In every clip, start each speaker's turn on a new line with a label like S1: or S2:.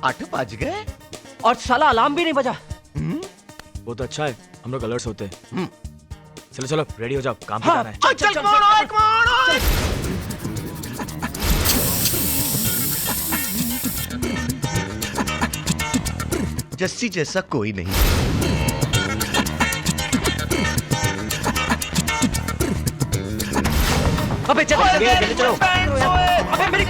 S1: 8 बज गए
S2: और साला अलार्म भी नहीं बजा।
S3: वो तो अच्छा है, हम लोग अलर्ट होते हैं। चलो चलो रेडी हो जाओ, काम पे
S2: हाँ,
S3: जाना है।
S1: चल जस्सी जैसा कोई नहीं।
S2: अबे चलो जल्दी चलो। अबे मेरी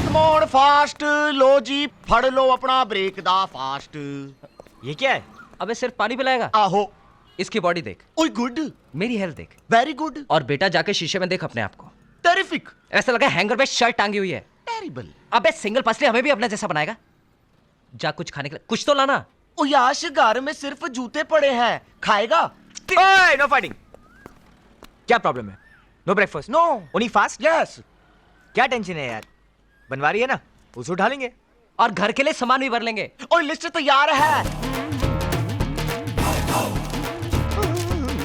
S1: मोड़ फास्ट लो जी, फड़ लो अपना ब्रेक दा फास्ट।
S3: ये क्या है?
S2: अबे सिर्फ पानी पिलाएगा?
S1: आहो।
S2: इसकी बॉडी देख,
S1: ओए गुड,
S2: मेरी हेल्थ देख,
S1: वेरी गुड,
S2: और बेटा जाके शीशे में देख अपने आप को।
S1: टेरिफिक,
S2: ऐसा लगा हैंगर पे शर्ट टांगी हुई है।
S1: टेरिबल।
S2: अबे सिंगल पसली हमें भी अपने जैसा बनाएगा। जा कुछ खाने के लिए कुछ तो लाना।
S1: ओ याश, घर में सिर्फ जूते पड़े हैं, खाएगा?
S3: ओए नो फाइटिंग। क्या प्रॉब्लम है? No breakfast?
S1: No.
S3: Only fast?
S1: Yes.
S3: क्या टेंशन है यार, बनवारी है ना, उसे उठा लेंगे।
S2: और घर के लिए सामान भी भर लेंगे।
S1: ओए लिस्ट तैयार है।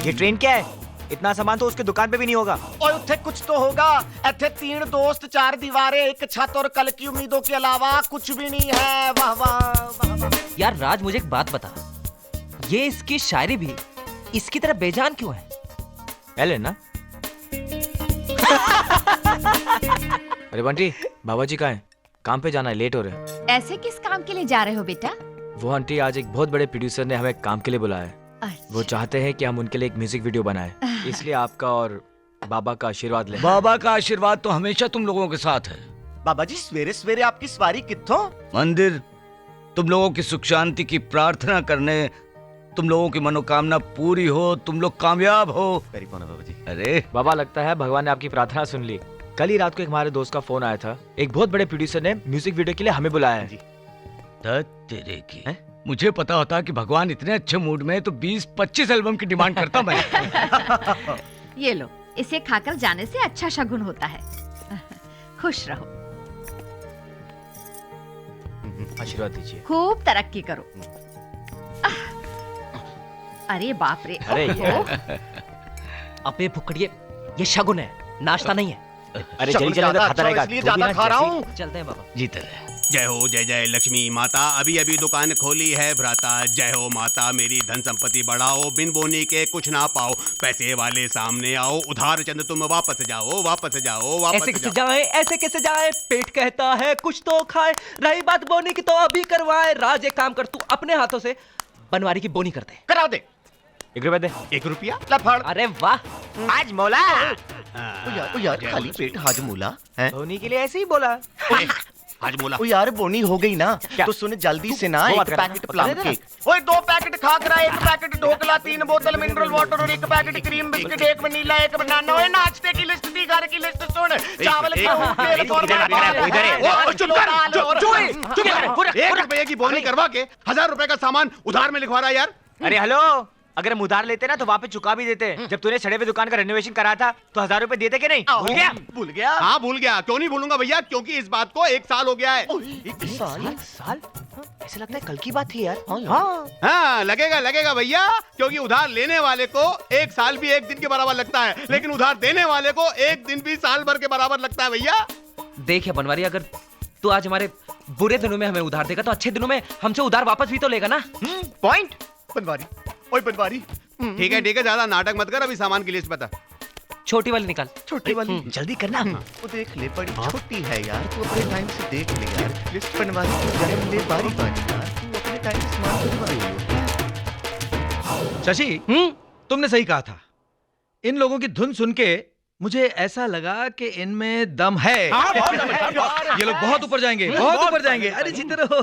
S3: ये ट्रेन क्या है? इतना सामान तो उसके दुकान पे भी नहीं होगा।
S1: ओए उत्थे कुछ तो होगा। इत्थे 3 दोस्त, 4 दीवारें, एक छत और कल की उम्मीदों के अलावा कुछ भी नहीं है। वाह वाह वाह वाह।
S2: यार राज, मुझे एक बात बता, ये इसकी शायरी भी इसकी तरह बेजान क्यों है?
S3: एलन ना? अरे बंटी, बाबा जी कहाँ हैं? काम पे जाना है, लेट हो रहे हैं।
S4: ऐसे किस काम के लिए जा रहे हो बेटा?
S3: वो आंटी, आज एक बहुत बड़े प्रोड्यूसर ने हमें काम के लिए बुलाया है।
S4: अच्छा।
S3: वो चाहते हैं कि हम उनके लिए एक म्यूजिक वीडियो बनाएं, इसलिए आपका और बाबा का आशीर्वाद लें।
S5: बाबा का आशीर्वाद तो हमेशा तुम लोगों के साथ है।
S1: बाबा जी सवेरे सवेरे आपकी सवारी कित्थों?
S5: मंदिर, तुम लोगों की सुख शांति की प्रार्थना करने, तुम लोगों की मनोकामना पूरी हो, तुम लोग कामयाब हो।
S1: वेरी कौन है बाबा जी?
S5: अरे
S3: बाबा, लगता है भगवान ने आपकी प्रार्थना सुन ली। कल ही रात को एक हमारे दोस्त का फोन आया था, एक बहुत बड़े प्रोड्यूसर ने म्यूजिक वीडियो के लिए हमें बुलाया है।
S5: तेरे की मुझे पता होता कि भगवान इतने अच्छे मूड में है तो 20-25 एल्बम की डिमांड करता मैं।
S4: ये लो, इसे खाकर जाने से अच्छा शगुन होता है। खुश रहो,
S3: आशीर्वाद दीजिए।
S4: खूब तरक्की करो। अरे बाप रे।
S3: अरे
S2: अबे भुक्कड़िए, ये शगुन है, नाश्ता नहीं है।
S3: अरे जल्दी चलो, खाता रहेगा।
S1: इसलिए ज्यादा खा रहा हूँ।
S2: चलते हैं बाबा।
S5: जीते रहे।
S6: जय हो जय जय लक्ष्मी माता, अभी अभी दुकान खोली है भ्राता। जय हो माता, मेरी धन संपत्ति बढ़ाओ, बिन बोनी के कुछ ना पाओ। पैसे वाले सामने आओ, उधार चंद तुम वापस जाओ, वापस जाओ, वापस
S2: ऐसे कैसे
S6: जाओ।
S2: जाए, ऐसे कैसे जाए, पेट कहता है कुछ तो खाए। रही बात बोनी की तो अभी करवाए। राज एक काम कर, तू अपने हाथों से बनवारी की बोनी कर दे।
S1: करा दे।
S3: 1 रुपया दे।
S6: 1 रुपया?
S1: ले फड़।
S2: अरे वाह,
S3: आज मौला
S1: ओ यार खाली पेट हाजमूला है।
S3: धोनी के लिए ऐसे ही बोला।
S6: हाजमोला।
S1: ओ यार बोनी हो गई ना,
S3: क्या?
S1: तो सुन जल्दी से ना
S3: वो
S1: एक
S3: बात करना।
S1: पैकेट प्लम
S3: दे देना।
S1: केक। ओए 2 पैकेट खाकरा, 1 पैकेट ढोकला, 3 बोतल मिनरल वाटर और 1 पैकेट क्रीम बिस्किट, 1 वनीला, 1 बनाना। ओए नाश्ते की लिस्ट दी, घर की लिस्ट सुन। चावल
S6: एक-
S1: गेहूं, तेल,
S6: एक- इधर है। ओ, चुप कर, चुप। 1 रुपये की बोनी करवा के 1000 रुपए का सामान उधार में लिखवा रहा है यार।
S3: अरे हेलो, अगर हम उधार लेते ना तो वापस चुका भी देते। जब तूने सड़े हुए दुकान का रेनोवेशन करा था तो 1000 रुपए देते कि नहीं? भूल गया?
S1: भूल गया।
S6: हाँ भूल गया, क्यों नहीं भूलूंगा भैया, क्योंकि इस बात को 1 साल हो गया है।
S1: 1 साल?
S3: साल? ऐसा लगता है कल की बात थी यार।
S1: हाँ।
S6: हाँ लगेगा भैया, क्योंकि उधार लेने वाले को 1 साल भी 1 दिन के बराबर लगता है, लेकिन उधार देने वाले को 1 दिन भी साल भर के बराबर लगता है भैया।
S2: देख या बनवारी, अगर तू आज हमारे बुरे दिनों में हमें उधार देगा तो अच्छे दिनों में हमसे उधार वापस भी तो लेगा ना।
S3: पॉइंट।
S1: बनवारी, ओए बनवारी।
S6: ठीक है ज्यादा नाटक मत कर, अभी सामान की लिस्ट बता।
S2: छोटी वाली निकाल।
S1: छोटी वाली
S3: जल्दी करना।
S1: वो देख ले, बड़ी छोटी है यार, तू अपने टाइम से देख ले यार। लिस्ट बनवारी तो जन्म ले बारी बारी यार, तू अपने टाइम से सामान बनवा।
S7: शशि, तुमने सही कहा था। इन लोगों की धुन सुन के मुझे ऐसा लगा कि इनमें दम है। ये लोग बहुत ऊपर जाएंगे, बहुत ऊपर जाएंगे। अरे जीते रहो।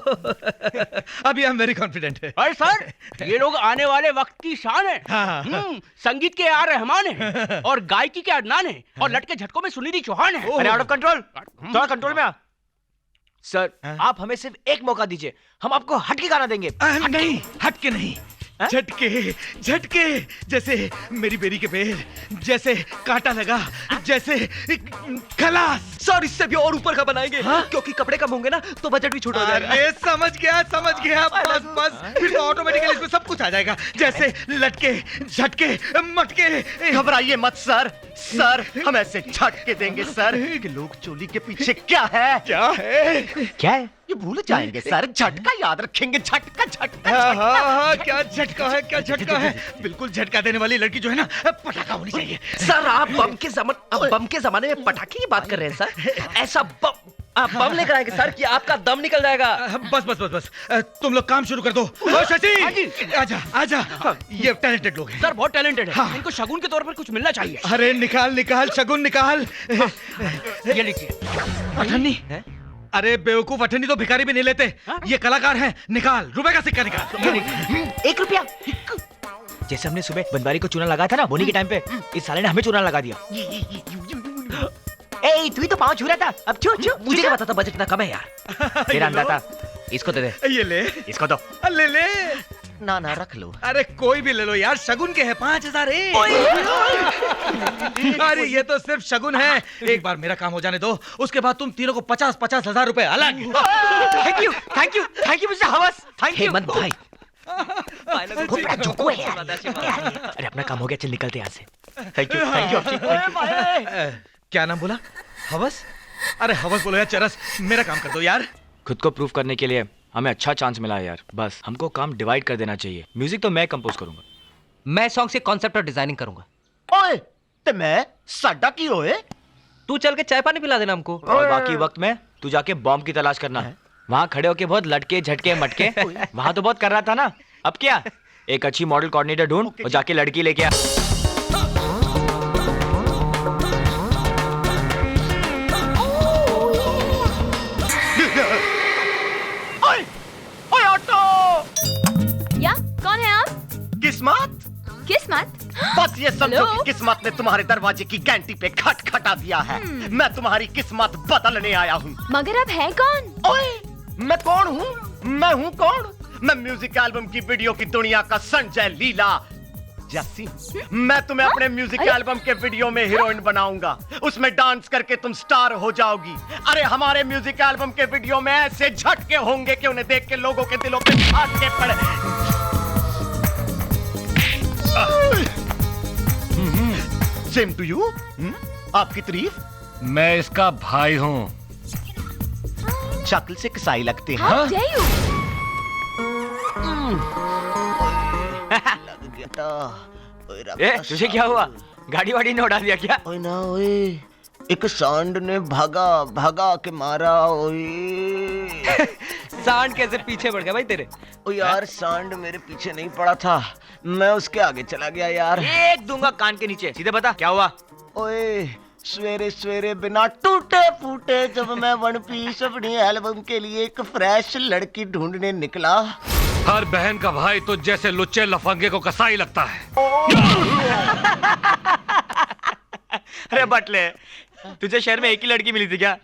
S7: अभी आई एम वेरी कॉन्फिडेंट है।
S8: अरे सर, ये लोग आने वाले वक्त की शान है। संगीत के आर रहमान है और गायकी के अदनान है और लटके झटकों में सुनिधि चौहान है।
S3: अरे आउट ऑफ कंट्रोल, थोड़ा कंट्रोल में आ। सर आप हमें सिर्फ एक मौका दीजिए, हम आपको हट के गाना देंगे।
S7: नहीं, हट के नहीं, झटके झटके, जैसे मेरी बेरी के पेड़, जैसे कांटा लगा, जैसे खलास।
S2: सर इससे भी और ऊपर का बनाएंगे, क्योंकि कपड़े कम होंगे ना तो बजट भी छोटा हो जाएगा।
S7: अरे समझ गया, बस बस, फिर तो ऑटोमेटिकली इसमें सब कुछ आ जाएगा, जैसे लटके, झटके, मटके।
S1: घबराइए मत सर, सर हम ऐसे झटके देंगे सर कि लोग चोली के पीछे क्या है
S3: क्या है?
S1: ये भूल जाएंगे सर। झटका याद रखेंगे, झटका झटका
S7: हाँ
S1: झटका।
S7: हाँ हाँ, क्या झटका है, बिल्कुल झटका देने वाली लड़की जो है ना, पटाखा होनी चाहिए।
S2: सर आप बम के जमाने में पटाखे की बात कर रहे हैं सर? ऐसा बम लेकर आएंगे सर कि आपका दम निकल जाएगा।
S7: बस, तुम लोग काम शुरू कर दो। ओ शशि, आजा, ये टैलेंटेड लोग हैं।
S8: सर बहुत टैलेंटेड है, इनको शगुन के तौर पर कुछ मिलना चाहिए।
S7: अरे निकाल शगुन निकाल।
S8: ये लीजिए।
S7: अठन्नी, अरे बेवकूफ, अठन्नी तो भिखारी भी नहीं लेते, ये कलाकार हैं। निकाल, रुपए का सिक्का निकाल।
S3: 1 रुपया। जैसे हमने सुबह बनवारी को चूना लगाया था ना बोनी के टाइम पे, इस साले ने हमें चूना लगा दिया। ए तू ही तो पाँव छू रहा था, अब छू।
S2: मुझे क्या पता था बजट इतना कम है यार।
S3: तेरा अंदाजा, इसको दे दे।
S7: ये ले,
S3: इसको दो।
S7: ले।
S1: ना रख लो।
S7: अरे कोई भी ले लो यार, शगुन के हैं 5000। अरे ये तो सिर्फ शगुन है, एक बार मेरा काम हो जाने दो, उसके बाद तुम तीनों को 50 हजार रुपए अलग।
S3: थैंक यू मिस्टर हवस, थैंक यू।
S2: हेमंत भाई,
S3: बहुत बड़ा जोको है यार। अरे अपना काम हो गया, चल निकलते यहाँ से। Thank you.
S7: क्या नाम बोला? हवस? अरे हवस बोलो यार, चरस, मेरा काम कर दो यार।
S3: खुद को प्रूव करने के लिए हमें अच्छा चांस मिला है यार, बस हमको काम डिवाइड कर देना चाहिए। म्यूजिक तो मैं कंपोज करूंगा,
S2: मैं सॉन्ग से कॉन्सेप्ट और डिजाइनिंग करूंगा।
S1: ओए ते मैं साडा की होए।
S2: तू चल के चाय पानी पिला देना हमको।
S3: और बाकी वक्त में तू जाके बॉम्ब की तलाश करना है। वहाँ खड़े होके बहुत लटके झटके मटके, वहाँ तो बहुत कर रहा था ना, अब क्या, एक अच्छी मॉडल कोऑर्डिनेटर ढूंढ और जाके लड़की लेके आ।
S1: ओए ऑटो,
S9: या कौन है आप?
S1: किस्मत।
S9: किस्मत?
S1: बस ये समझो
S9: हेलो?
S1: कि किस्मत ने तुम्हारे दरवाजे की घंटी पे खटखटा दिया है। मैं तुम्हारी किस्मत बदलने आया हूँ।
S9: मगर आप हैं कौन?
S1: ओए मैं कौन हूँ? मैं हूँ कौन? मैं म्यूजिक एल्बम की वीडियो की दुनिया का संजय लीला जस्सी। मैं तुम्हें अपने म्यूजिक एल्बम के वीडियो में हीरोइन बनाऊंगा, उसमें डांस करके तुम स्टार हो जाओगी। अरे हमारे म्यूजिक एल्बम के वीडियो में ऐसे झटके होंगे कि उन्हें देख के लोगों के दिलों पे छाटके पड़े। Same to you. आपकी तारीफ।
S5: मैं इसका भाई हूँ।
S1: शक्ल से कसाई लगते हैं।
S9: How dare you?
S3: ए तुझे क्या हुआ, गाड़ी वाड़ी ने उड़ा दिया क्या?
S1: ओए ना ओए, एक सांड ने भागा के मारा। ओए
S2: सांड कैसे पीछे बढ़ गया भाई तेरे?
S1: ओ यार सांड मेरे पीछे नहीं पड़ा था, मैं उसके आगे चला गया यार।
S3: एक दूंगा कान के नीचे, सीधे बता क्या हुआ?
S1: ओए सवेरे सवेरे बिना टूटे फूटे जब मैं वन पीस अपनी एल्बम के लिए एक फ्रेश लड़की ढूंढने निकला।
S5: हर बहन का भाई तो जैसे लुच्चे लफंगे को कसाई लगता है।
S3: अरे बटले, तुझे शहर में एक ही लड़की मिली थी क्या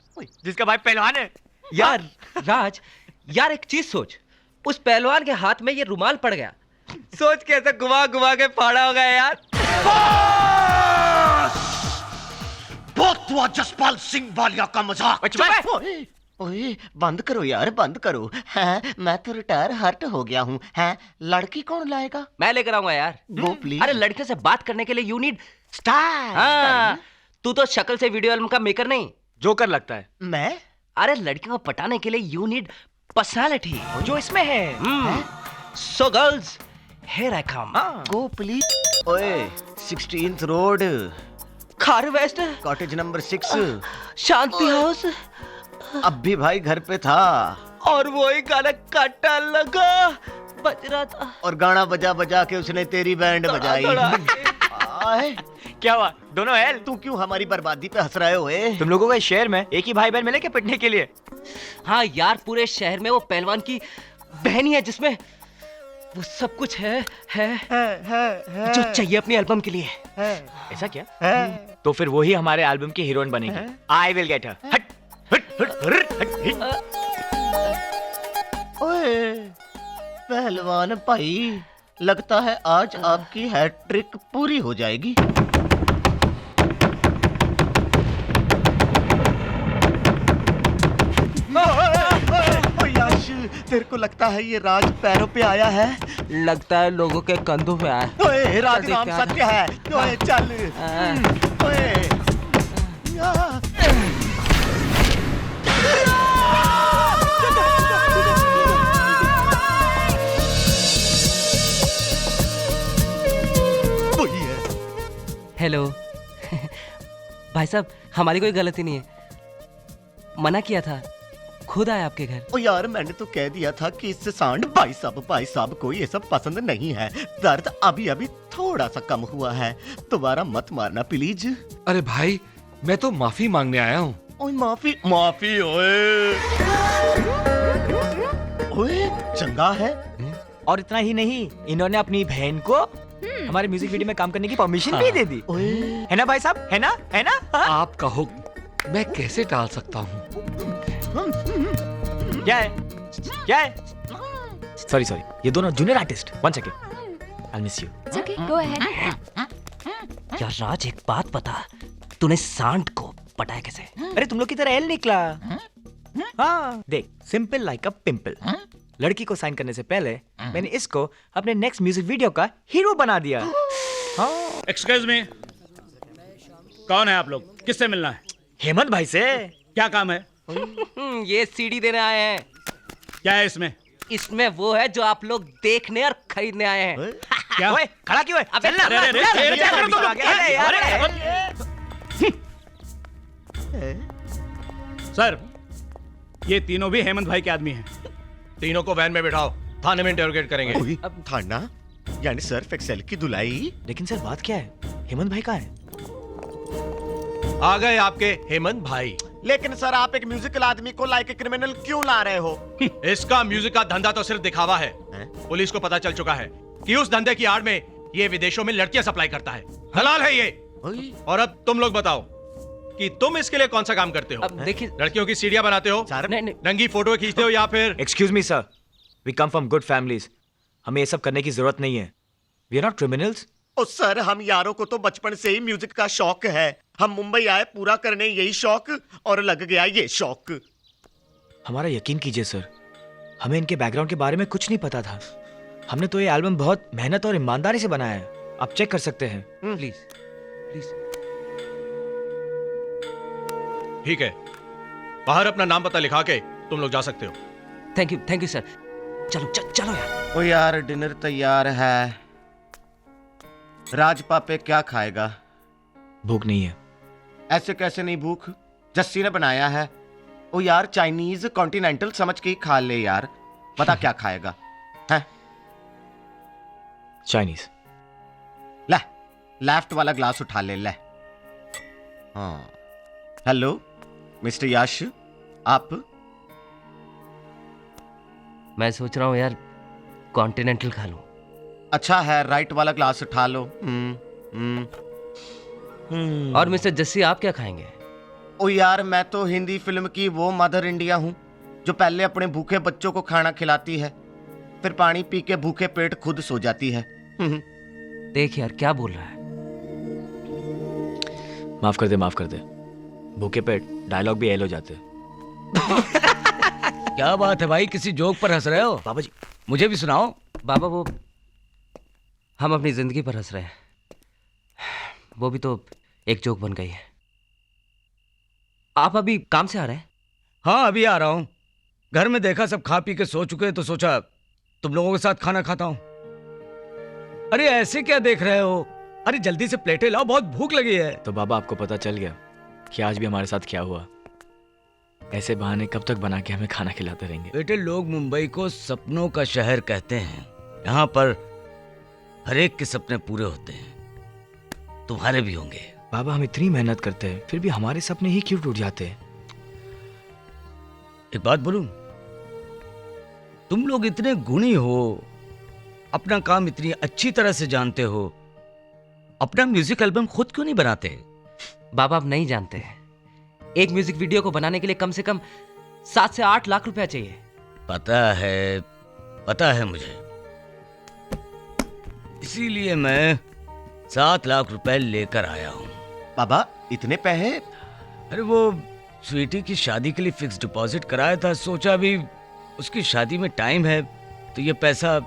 S3: जिसका भाई पहलवान है?
S2: यार राज, यार एक चीज सोच, उस पहलवान के हाथ में ये रुमाल पड़ गया, सोच कैसे घुमा घुमा के फाड़ा होगा यार।
S1: बहुत हुआ जसपाल सिंह वालिया का मजाक। ओए ओए बंद करो यार, बंद करो। हैं मैं तो रिटायर हर्ट हो गया हूँ। हैं लड़की कौन लाएगा?
S2: मैं लेकर आऊंगा यार।
S1: वो प्लीज।
S2: अरे लड़के से बात करने के लिए यू नीड स्टाइल। हाँ, तू तो शक्ल से वीडियो एल्बम का मेकर नहीं,
S3: जोकर लगता है।
S1: मैं?
S2: अरे लड़कियों को पटाने के लिए यू नीड पर्सनालिटी, जो इसमें है। So girls, here I come.
S1: Go please. ओए 16th रोड,
S2: खार वेस्ट,
S1: कॉटेज नंबर 6,
S2: शांति हाउस।
S1: अब भी भाई घर पे था
S2: और वही गाना काटा लगा बज रहा था,
S1: और गाना बजा बजा के उसने तेरी बैंड बजाई। आए,
S3: क्या हुआ, दोनों हेल?
S1: तू क्यों हमारी बर्बादी पे हंस रहे हो?
S3: तुम लोगों का इस शहर में एक ही भाई बहन मिले क्या पिटने के लिए?
S2: हाँ यार, पूरे शहर में वो पहलवान की बहन ही है जिसमें वो सब कुछ है जो चाहिए अपनी एल्बम के लिए।
S3: ऐसा क्या? तो फिर वही हमारे एल्बम की हीरोइन बनेगी। I will get her. हट
S1: ओए पहलवान भाई, लगता है आज आपकी हैट्रिक पूरी हो जाएगी। यश, तेरे को लगता है ये राज पैरों पे आया है?
S2: लगता है लोगों के कंधों पे आया।
S1: ओए, राज नाम सत्य है। ओए, चल। ओए। वही है।
S2: हेलो भाई साहब, हमारी कोई गलती नहीं है, मना किया था, खुद आए आपके घर।
S1: ओ यार, मैंने तो कह दिया था कि इससे सांड भाई साहब को ये सब पसंद नहीं है। दर्द अभी अभी थोड़ा सा कम हुआ है, दोबारा मत मारना प्लीज।
S10: अरे भाई, मैं तो माफी मांगने आया हूँ।
S1: ओए माफी माफी, ओए ओए चंगा है।
S3: और इतना ही नहीं, इन्होंने अपनी बहन को हमारे म्यूजिक वीडियो में काम करने की परमिशन भी दे दी। है ना भाई साहब, है ना, है ना?
S10: आपका हुक्म मैं कैसे टाल सकता हूँ?
S3: क्या है, क्या है? सॉरी सॉरी, ये दोनों junior artist. One second, I miss you.
S9: It's okay, go ahead.
S2: यार राज, एक बात बता, तूने सांड को पटाया कैसे?
S3: अरे तुम लोग की तरह एल निकला। हाँ देख, सिंपल लाइक अ पिंपल। लड़की को साइन करने से पहले मैंने इसको अपने नेक्स्ट म्यूजिक वीडियो का हीरो बना दिया। हाँ।
S8: एक्सक्यूज मी, कौन है आप लोग? किससे मिलना है?
S3: हेमंत भाई से।
S8: क्या काम है?
S2: ये सीडी देने आए हैं।
S8: क्या है इसमें?
S2: इसमें वो है जो आप लोग देखने और खरीदने आए हैं।
S8: क्या?
S3: ओए, खड़ा क्यों है?
S2: अबे
S3: चल ना।
S2: अरे, अरे, अरे,
S3: चल,
S2: अरे,
S3: चल,
S2: अरे,
S3: चल,
S2: अरे,
S3: अरे,
S8: सर, ये तीनों भी हेमंत भाई के आदमी हैं।
S7: तीनों को वैन में बिठाओ, थाने में इंटरोगेट करेंगे।
S1: ओए, थाना यानी सर्फ एक्सेल की धुलाई।
S3: लेकिन सर बात क्या है, हेमंत भाई कहाँ है?
S7: आ गए आपके हेमंत भाई।
S1: लेकिन सर, आप एक म्यूजिकल आदमी को लाइक ए क्रिमिनल क्यों ला रहे हो?
S7: इसका म्यूजिक का धंधा तो सिर्फ दिखावा है। पुलिस को पता चल चुका है कि उस धंधे की आड़ में ये विदेशों में लड़कियां सप्लाई करता है। हलाल है ये। और अब तुम लोग बताओ कि तुम इसके लिए कौन सा काम करते हो?
S2: अब देखिए,
S7: लड़कियों की सीढ़ियां बनाते हो,
S2: नहीं, नहीं,
S7: नंगी फोटो खींचते हो, या फिर
S3: excuse me sir, we come from good families, हमें ये सब करने की जरूरत नहीं है। We are not criminals.
S1: ओ सर, हम यारों को तो बचपन से ही म्यूजिक का शौक है। हम मुंबई आए पूरा करने यही शौक, और लग गया ये शौक।
S3: हमारा यकीन कीजिए सर, हमें इनके बैकग्राउंड के बारे में कुछ नहीं पता था। हमने तो ये एल्बम बहुत मेहनत और ईमानदारी से बनाया है, आप चेक कर सकते हैं।
S2: Please please.
S7: ठीक है, बाहर अपना नाम पता लिखा के तुम लोग जा सकते हो।
S2: Thank you sir. चलो चलो यार।
S1: ओ यार, डिनर तैयार है। राज पापे क्या खाएगा?
S3: भूख नहीं है।
S1: ऐसे कैसे नहीं भूख? जस्सी ने बनाया है। ओ यार, चाइनीज कॉन्टिनेंटल समझ के ही खा ले यार। बता क्या खाएगा? हैं?
S3: चाइनीज।
S1: ले, लेफ्ट वाला ग्लास उठा ले। हाँ, हेलो मिस्टर यश, आप?
S2: मैं सोच रहा हूँ यार, कॉन्टिनेंटल खा लूं।
S1: अच्छा है, राइट वाला ग्लास उठा लो।
S2: और मिस्टर जस्सी, आप क्या खाएंगे?
S1: ओ यार, मैं तो हिंदी फिल्म की वो मदर इंडिया हूँ जो पहले अपने भूखे बच्चों को खाना खिलाती है, फिर पानी पी के भूखे पेट खुद सो जाती है।
S2: देख यार, क्या बोल रहा है?
S3: माफ कर दे, माफ कर दे। भूखे पेट डायलॉग भी एल हो जाते।
S5: क्या बात है भाई, किसी जोक पर हंस रहे हो?
S3: बाबा जी,
S5: मुझे भी सुनाओ।
S2: बाबा, वो हम अपनी जिंदगी पर हंस रहे हैं, वो भी तो एक जोक बन गई है। आप अभी काम से आ रहे हैं?
S5: हाँ, अभी आ रहा हूँ। घर में देखा सब खा पी के सो चुके, तो सोचा तुम लोगों के साथ खाना खाता हूँ। अरे ऐसे क्या देख रहे हो? अरे जल्दी से प्लेटें लाओ, बहुत भूख लगी है।
S3: तो बाबा, आपको पता चल गया कि आज भी हमारे साथ क्या हुआ? ऐसे बहाने कब तक बना के हमें खाना खिलाते रहेंगे?
S5: बेटे, लोग मुंबई को सपनों का शहर कहते हैं। यहाँ पर हर एक के सपने पूरे होते हैं, तुम्हारे भी होंगे।
S3: बाबा, हम इतनी मेहनत करते हैं, फिर भी हमारे सपने ही क्यों टूट जाते हैं?
S5: एक बात बोलूं, तुम लोग इतने गुणी हो, अपना काम इतनी अच्छी तरह से जानते हो, अपना म्यूजिक एल्बम खुद क्यों नहीं बनाते?
S2: बाबा, आप नहीं जानते हैं, एक म्यूजिक वीडियो को बनाने के लिए कम से कम 7 से 8 लाख रुपया चाहिए।
S5: पता है मुझे। इसीलिए मैं 7 लाख रुपए लेकर आया हूँ।
S1: बाबा इतने पैसे?
S5: अरे वो स्वीटी की शादी के लिए फिक्स डिपॉजिट कराया था, सोचा अभी उसकी शादी में टाइम है तो ये पैसा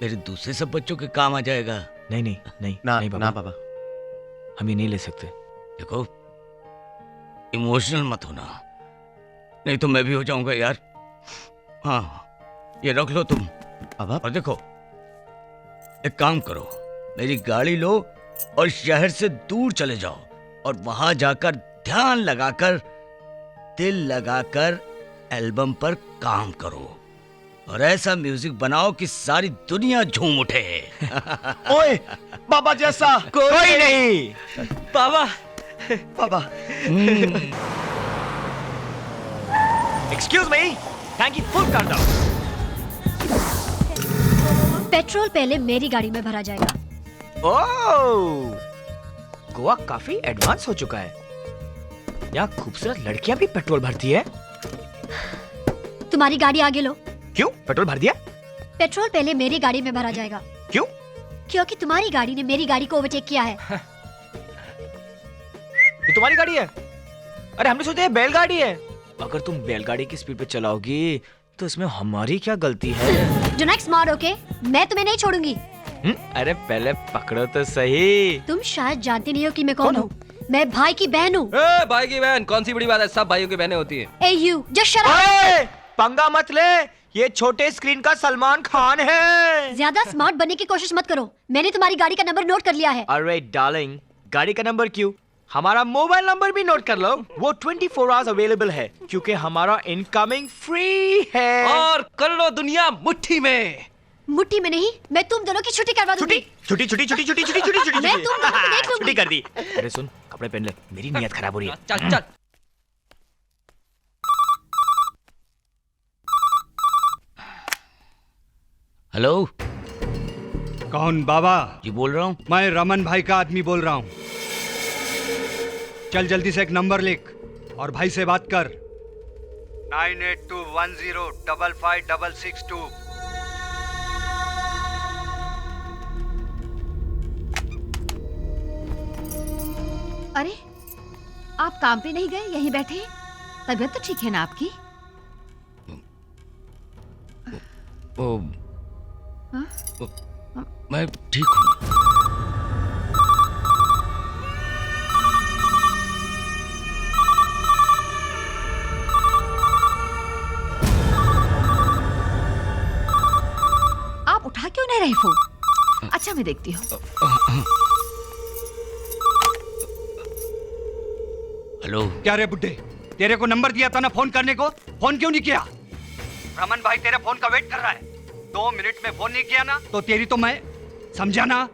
S5: मेरे दूसरे सब बच्चों के काम आ जाएगा।
S3: नहीं नहीं नहीं
S1: ना
S3: नहीं
S1: ना बाबा,
S3: हम ये नहीं ले सकते।
S5: देखो इमोशनल मत होना, नहीं तो मैं भी हो जाऊंगा यार। हाँ ये रख लो तुम
S1: बाबा।
S5: और देखो एक काम करो, मेरी गाड़ी लो और शहर से दूर चले जाओ और वहां जाकर ध्यान लगाकर दिल लगाकर एल्बम पर काम करो और ऐसा म्यूजिक बनाओ कि सारी दुनिया झूम उठे।
S1: ओए बाबा जैसा
S3: कोई नहीं।
S2: बाबा
S1: बाबा।
S3: एक्सक्यूज मी, टैंकी फुल कर दो।
S9: पेट्रोल पहले मेरी गाड़ी में भरा जाएगा।
S3: ओह, गोवा काफी एडवांस हो चुका है। यहाँ खूबसूरत लड़कियां भी पेट्रोल भरती है।
S9: तुम्हारी गाड़ी आगे लो।
S3: क्यों? पेट्रोल भर दिया?
S9: पेट्रोल पहले मेरी गाड़ी में भरा जाएगा।
S3: क्यों?
S9: क्योंकि तुम्हारी गाड़ी ने मेरी गाड़ी को ओवरटेक किया है।
S3: ये तुम्हारी गाड़ी है? अरे हमने सोचा ये बैलगाड़ी है। अगर तुम बैलगाड़ी की स्पीड पे चलाओगी तो इसमें हमारी क्या गलती है?
S9: Do not smart, okay? मैं तुम्हें नहीं छोड़ूंगी।
S3: अरे पहले पकड़ो तो सही।
S9: तुम शायद जानते नहीं हो कि मैं कौन हूँ। मैं भाई की बहन हूँ।
S2: भाई की बहन कौन सी बड़ी बात है, सब भाइयों की बहनें होती है।
S9: ए यू जस्ट शट अप।
S3: पंगा मत ले, ये छोटे स्क्रीन का सलमान खान है।
S9: ज्यादा स्मार्ट बनने की कोशिश मत करो। मैंने तुम्हारी गाड़ी का नंबर नोट कर लिया है।
S3: अरे डार्लिंग, गाड़ी का नंबर क्यों, हमारा मोबाइल नंबर भी नोट कर लो। वो 24 आवर्स अवेलेबल है क्योंकि हमारा इनकमिंग फ्री है।
S2: और करोड़ों दुनिया मुट्ठी में।
S9: मुट्ठी में नहीं, मैं तुम दोनों की छुट्टी करवा दूंगी।
S3: छुट्टी छुट्टी छुट्टी छुट्टी छुट्टी छुट्टी छुट्टी
S9: मैं तुम दोनों को देख लूंगी।
S3: छुट्टी कर दी। अरे सुन, कपड़े पहन ले, मेरी नीयत खराब हो रही है।
S2: चल चल।
S5: हेलो,
S11: कौन? बाबा
S5: जी बोल रहा हूँ।
S11: मैं रमन भाई का आदमी बोल रहा हूँ। चल जल्दी से एक नंबर लिख और भाई से बात कर। 9821055662।
S4: अरे आप काम पे नहीं गए, यहीं बैठे हैं? तबीयत तो ठीक है ना आपकी?
S5: मैं ठीक हूँ।
S4: आप उठा क्यों नहीं रहे फोन? अच्छा मैं देखती हूँ।
S5: हेलो।
S11: क्या रे बुड्ढे, तेरे को नंबर दिया था ना फोन करने को, फोन क्यों नहीं किया? रमन भाई तेरे फोन का वेट कर रहा है। 2 मिनट में फोन नहीं किया ना तो तेरी तो मैं समझा ना।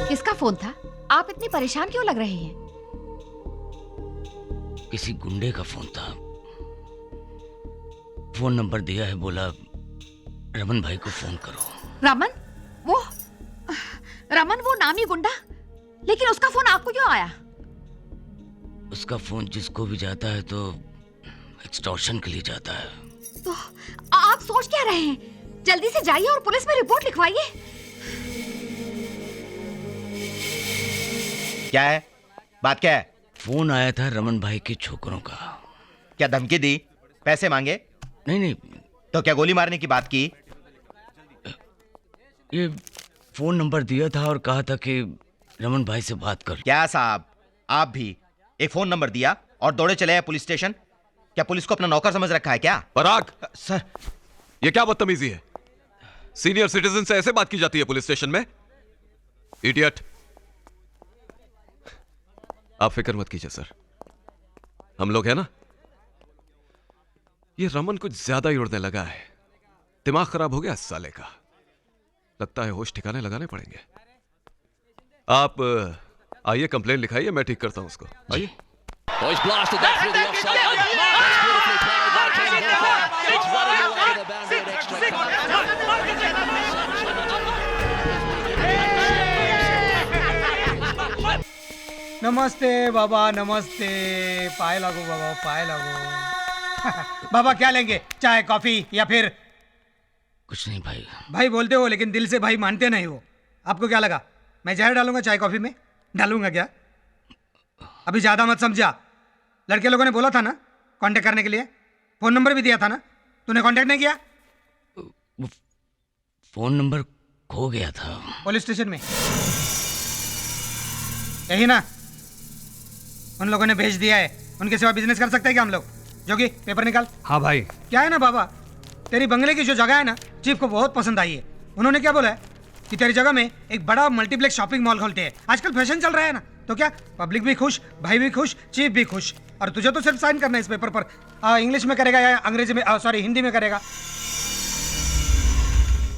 S4: किसका फोन था? आप इतने परेशान क्यों लग रहे हैं?
S5: किसी गुंडे का फोन था, फोन नंबर दिया है, बोला रमन भाई को फोन करो।
S4: रमन वो नामी गुंडा? लेकिन उसका फोन आपको क्यों आया?
S5: उसका फोन जिसको भी जाता है तो एक्सटॉर्शन के लिए जाता है।
S4: तो आप सोच क्या रहे हैं? जल्दी से जाइए और पुलिस में रिपोर्ट लिखवाइए।
S1: क्या है बात? क्या है?
S5: फोन आया था रमन भाई के छोकरों का।
S1: क्या धमकी दी? पैसे मांगे?
S5: नहीं।
S1: तो क्या गोली मारने की बात की?
S5: ये फोन नंबर दिया था और कहा था कि रमन भाई से बात कर।
S1: क्या साहब, आप भी एक फोन नंबर दिया और दौड़े चले आए पुलिस स्टेशन? क्या पुलिस को अपना नौकर समझ रखा है क्या?
S12: पराग,
S1: सर
S12: ये क्या बदतमीजी है? सीनियर सिटीजन से ऐसे बात की जाती है पुलिस स्टेशन में? इडियट। आप फिक्र मत कीजिए सर, हम लोग हैं ना। ये रमन कुछ ज्यादा ही उड़ने लगा है, दिमाग खराब हो गया इस साले का। लगता है होश ठिकाने लगाने पड़ेंगे। आप आइए कंप्लेंट लिखाइए, मैं ठीक करता हूं उसको। आइए।
S11: नमस्ते बाबा, नमस्ते। पाय लागो बाबा, पाय लागो।
S13: बाबा क्या लेंगे, चाय कॉफी या फिर?
S8: कुछ नहीं भाई।
S13: भाई बोलते हो लेकिन दिल से भाई मानते नहीं हो। आपको क्या लगा मैं जहर डालूंगा चाय कॉफी में? डालूंगा क्या? अभी ज्यादा मत समझा। लड़के लोगों ने बोला था ना कांटेक्ट करने के लिए, फोन नंबर भी दिया था ना, तूने कांटेक्ट नहीं किया?
S8: फोन नंबर खो गया था
S13: पुलिस स्टेशन में, यही ना? उन लोगों ने भेज दिया है। उनके सिवा बिजनेस कर सकते हैं क्या हम लोग? जोगी पेपर निकाल।
S11: हाँ भाई।
S13: क्या है ना बाबा, तेरी बंगले की जो जगह है ना चीफ को बहुत पसंद आई है। उन्होंने क्या बोला है कि तेरी जगह में एक बड़ा मल्टीप्लेक्स शॉपिंग मॉल खोलते हैं। आजकल फैशन चल रहा है ना, तो क्या पब्लिक भी खुश, भाई भी खुश, चीफ भी खुश। और तुझे तो सिर्फ साइन करना है इस पेपर पर। इंग्लिश में करेगा या अंग्रेजी में, सॉरी हिंदी में करेगा?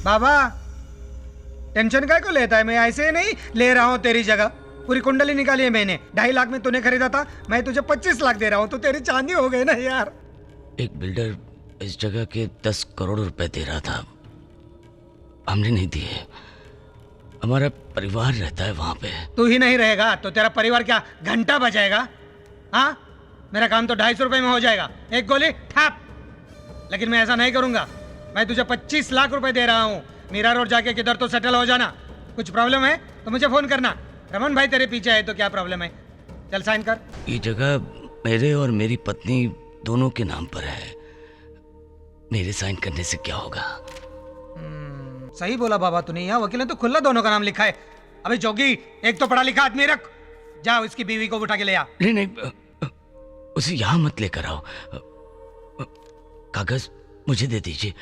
S13: बाबा टेंशन काय को लेता है? मैं ऐसे नहीं ले रहा हूँ तेरी जगह। पूरी कुंडली निकाली है मैंने। 2.5 लाख में तूने खरीदा था, मैं तुझे 25 लाख दे रहा हूँ, तो तेरी चांदी हो गई ना यार।
S8: एक बिल्डर इस जगह के 10 करोड़ रुपए दे रहा था, हमने नहीं दिए। हमारा परिवार रहता है वहां पे।
S13: तू ही नहीं रहेगा तो तेरा परिवार क्या घंटा बजाएगा? हाँ, मेरा काम तो 250 रुपए में हो जाएगा, एक गोली ठाप। लेकिन मैं ऐसा नहीं करूंगा। मैं तुझे 25 लाख रुपए दे रहा हूँ। मीरा रोड जाके किधर तो सेटल हो जाना। कुछ प्रॉब्लम है तो मुझे फोन करना। रमन भाई तेरे पीछे है तो क्या प्रॉब्लम है? चल साइन कर।
S8: ये जगह मेरे और मेरी पत्नी दोनों के नाम पर है। मेरे साइन करने से क्या होगा?
S13: सही बोला बाबा तूने। यहाँ वकील ने तो खुला दोनों का नाम लिखा है। अबे जोगी, एक तो पढ़ा लिखा आदमी रख, जाओ इसकी बीवी को उठा के ले आ।
S8: नहीं नहीं, उसे यहाँ मत लेकर आओ। कागज मुझे दे दीजिए,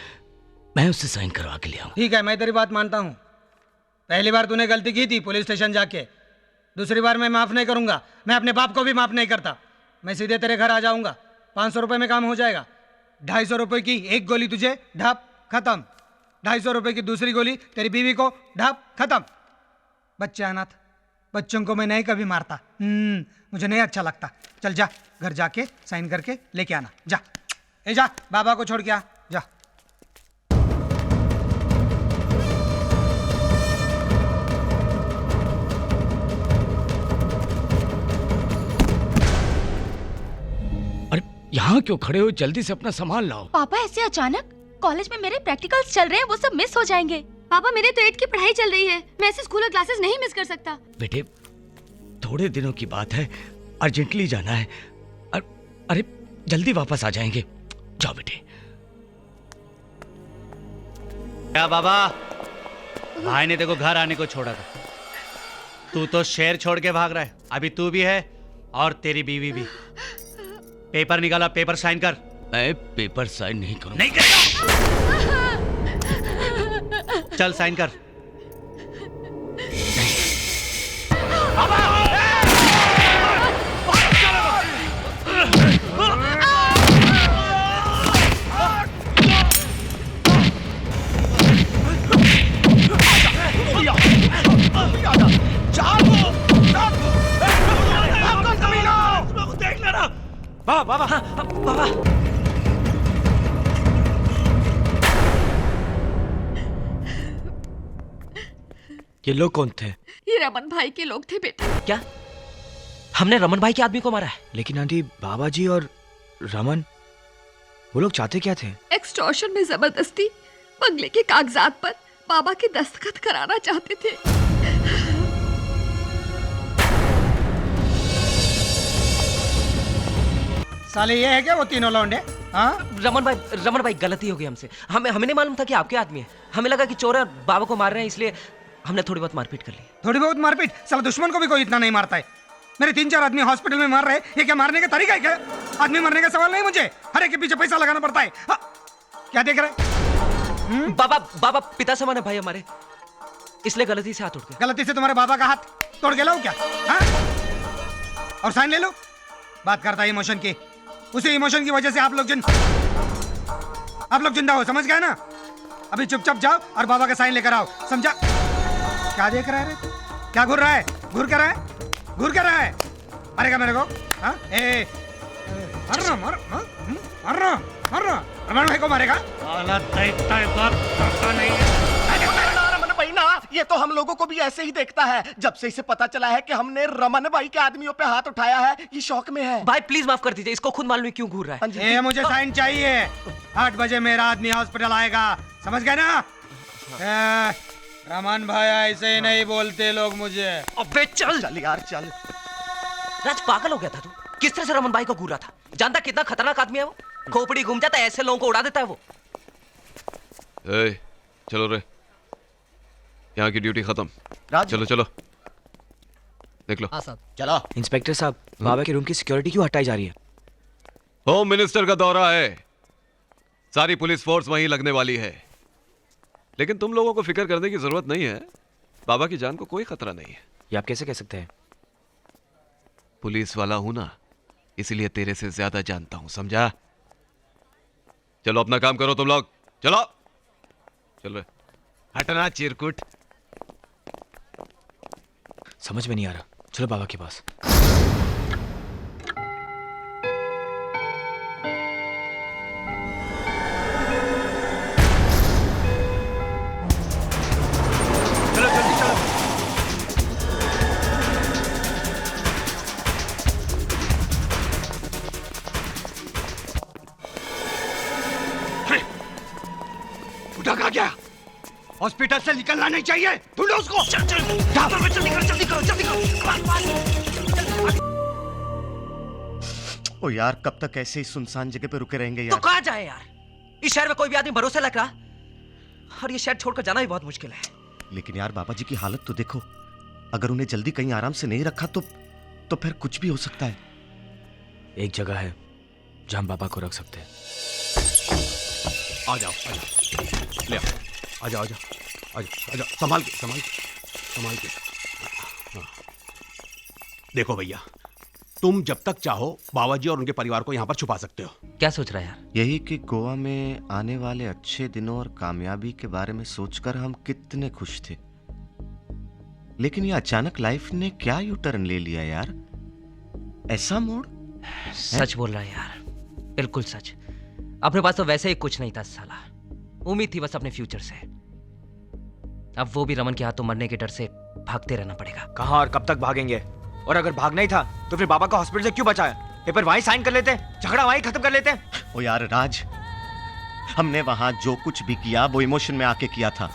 S8: मैं उससे साइन करवा के ले आऊं।
S13: ठीक है, मैं तेरी बात मानता हूँ। पहली बार तूने गलती की थी पुलिस स्टेशन जाके, दूसरी बार मैं माफ नहीं करूंगा। मैं अपने बाप को भी माफ नहीं करता। मैं सीधे तेरे घर आ जाऊंगा। 500 रुपए में काम हो जाएगा। 250 रुपए की एक गोली तुझे, ढाप खत्म। 250 रुपए की दूसरी गोली तेरी बीवी को, ढाप खत्म। बच्चे अनाथ, बच्चों को मैं नहीं कभी मारता। मुझे नहीं अच्छा लगता। चल जा, घर जाके साइन करके लेके आना। जा जा, बाबा को छोड़ के आ जा।
S8: अरे यहाँ क्यों खड़े हो? जल्दी से अपना सामान लाओ।
S14: पापा ऐसे अचानक? कॉलेज में मेरे प्रैक्टिकल्स चल रहे हैं, वो सब मिस हो जाएंगे। पापा मेरे तो 8 की पढ़ाई चल रही है, मैं ऐसे स्कूल और क्लासेस नहीं मिस कर सकता।
S8: बेटे थोड़े दिनों की बात है, अर्जेंटली जाना है। अरे जल्दी वापस आ जाएंगे। जाओ बेटे।
S11: क्या बाबा, भाई ने देखो घर आने को छोड़ा था, तू तो शहर छोड़ के भाग रहा है। अभी तू भी है और तेरी बीवी भी। पेपर निकाला, पेपर साइन कर।
S8: मैं पेपर साइन नहीं करूंगा।
S11: नहीं करेगा? चल साइन कर।
S3: बाबा बाबा, ये लोग कौन थे?
S4: ये रमन भाई के लोग थे बेटा।
S2: क्या हमने रमन भाई के आदमी को मारा है?
S3: लेकिन आंटी, बाबा जी और रमन, वो लोग चाहते क्या थे?
S4: एक्सटॉर्शन में जबरदस्ती बंगले के कागजात पर बाबा के दस्तखत कराना चाहते थे।
S13: साले ये है क्या वो तीनों लौंडे? हाँ
S2: रमन भाई गलती हो गई हमसे। हमें नहीं मालूम था कि आपके आदमी है। हमें लगा कि चोर है और बाबा को मार रहे हैं, इसलिए हमने थोड़ी बहुत मारपीट कर ली।
S13: थोड़ी बहुत मारपीट? साला दुश्मन को भी कोई इतना नहीं मारता है। मेरे 3-4 आदमी हॉस्पिटल में मार रहे हैं, ये क्या मारने का तरीका है क्या? आदमी मरने का सवाल नहीं मुझे, हर एक के पीछे पैसा लगाना पड़ता है। क्या देख रहे हैं?
S2: बाबा पिता समान है भाई हमारे, इसलिए गलती से हाथ उठ गया।
S13: गलती से तुम्हारे बाबा का हाथ तोड़ के लाऊं क्या? हाँ? और साइन ले लो। बात करता है इमोशन की, उसी इमोशन की वजह से आप लोग जिंदा हो, समझ गए ना? अभी चुपचाप जाओ और बाबा का साइन लेकर आओ, समझा? क्या देख रहा है रे? क्या घूर रहा है? घूर कर रहा है? मारेगा मेरे को? हाँ? मरना रमन भाई को मारेगा?
S1: रमन भाई ना, ये तो हम लोगों को भी ऐसे ही देखता है। जब से इसे पता चला है कि हमने रमन भाई के आदमियों पे हाथ उठाया है, ये शौक में है।
S2: भाई प्लीज माफ कर दीजिए, इसको खुद मालूम है क्यों घूर रहा है।
S13: ये मुझे साइन चाहिए। 8 बजे मेरा आदमी हॉस्पिटल आएगा, समझ गए ना? रमन भाई ऐसे ही नहीं बोलते लोग मुझे।
S2: अबे चल
S1: चल यार चल।
S2: राज पागल हो गया था तू? किस तरह से रमन भाई को घूर रहा था? जानता कितना खतरनाक आदमी है वो? खोपड़ी घूम जाता है, ऐसे लोगों को उड़ा देता है वो।
S12: चलो रे, यहाँ की ड्यूटी खत्म। चलो चलो देख लो।
S1: चलो।
S3: इंस्पेक्टर साहब, बाबा के रूम की सिक्योरिटी क्यों हटाई जा रही है?
S12: होम मिनिस्टर का दौरा है, सारी पुलिस फोर्स वहीं लगने वाली है। लेकिन तुम लोगों को फिक्र करने की जरूरत नहीं है, बाबा की जान को कोई खतरा नहीं है।
S3: ये आप कैसे कह सकते हैं?
S12: पुलिस वाला हूं ना, इसीलिए तेरे से ज्यादा जानता हूं, समझा? चलो अपना काम करो तुम लोग, चलो चलो। हटना चिरकुट।
S3: समझ में नहीं आ रहा, चलो बाबा के पास।
S5: चलो जल्दी चलो।
S1: उठा कहाँ गया? हॉस्पिटल से निकलना नहीं चाहिए, ढूंढो उसको। चल चल जल्दी करो, जल्दी करो, जल्दी करो। ओ यार, कब तक ऐसे ही सुनसान जगह पे रुके रहेंगे यार?
S2: तो कहाँ जाए यार? इस शहर में कोई भी आदमी भरोसे लग रहा, और ये शहर छोड़कर जाना भी बहुत मुश्किल है।
S1: लेकिन यार बाबा जी की हालत तो देखो, अगर उन्हें जल्दी कहीं आराम से नहीं रखा तो फिर कुछ भी हो सकता है।
S3: एक जगह है जहां हम बाबा को रख सकते हैं।
S6: आ जाओ ले आओ, आ जाओ आ जाओ, संभाल के। हाँ। देखो भैया, तुम जब तक चाहो बाबा जी और उनके परिवार को यहाँ पर छुपा सकते हो।
S2: क्या सोच रहा है यार?
S1: यही कि गोवा में आने वाले अच्छे दिनों और कामयाबी के बारे में सोचकर हम कितने खुश थे, लेकिन ये अचानक लाइफ ने क्या यू टर्न ले लिया यार? ऐसा मोड़?
S2: सच बोल रहा है यार, बिल्कुल सच। अपने पास तो वैसे ही कुछ नहीं था साला, उम्मीद थी बस अपने फ्यूचर से। अब वो भी रमन के हाथों मरने के डर से भागते रहना पड़ेगा।
S3: कहाँ और कब तक भागेंगे? और अगर भागना ही था तो फिर बाबा को हॉस्पिटल से क्यों बचाया? पेपर वहीं साइन कर लेते, झगड़ा वहीं खत्म कर लेते।
S1: ओ यार राज, हमने वहां जो कुछ भी किया वो इमोशन में आके किया था।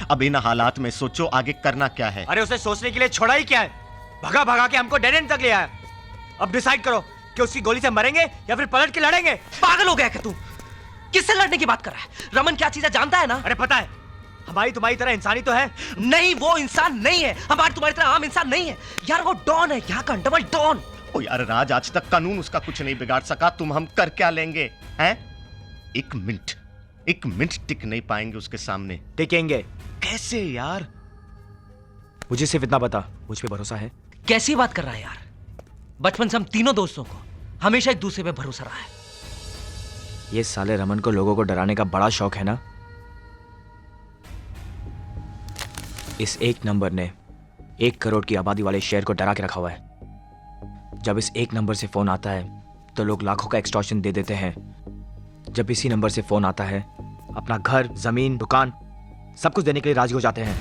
S1: अब इन हालात में सोचो आगे करना क्या है।
S3: अरे उसे सोचने के लिए छोड़ा ही क्या है? भगा भगा के हमको डेड एंड तक ले आया। अब डिसाइड करो कि उसकी गोली से मरेंगे या फिर पलट के लड़ेंगे।
S2: पागल हो गया क्या तू? किससे लड़ने की बात कर रहा है? रमन क्या चीज है जानता है ना?
S3: अरे पता है, हमारी तुम्हारी तरह इंसानी तो है
S2: नहीं। वो इंसान नहीं है, हमारी तुम्हारी तरह आम इंसान नहीं है यार। वो डॉन है, यहाँ का डबल डॉन।
S1: ओ यार राज, आज तक कानून उसका कुछ नहीं बिगाड़ सका, तुम हम कर क्या लेंगे हैं? एक मिनट टिक नहीं पाएंगे उसके सामने।
S3: टिकेंगे
S1: कैसे यार?
S3: मुझे सिर्फ इतना बता, मुझ पे भरोसा है?
S2: कैसी बात कर रहा है यार? बचपन से हम तीनों दोस्तों को हमेशा एक दूसरे पे भरोसा रहा है।
S3: ये साले रमन को लोगों को डराने का बड़ा शौक है ना। इस एक नंबर ने 1 करोड़ की आबादी वाले शहर को डरा के रखा हुआ है। जब इस एक नंबर से फोन आता है तो लोग लाखों का एक्सटॉर्शन दे देते हैं। जब इसी नंबर से फोन आता है, अपना घर, जमीन, दुकान सब कुछ देने के लिए राजी हो जाते हैं।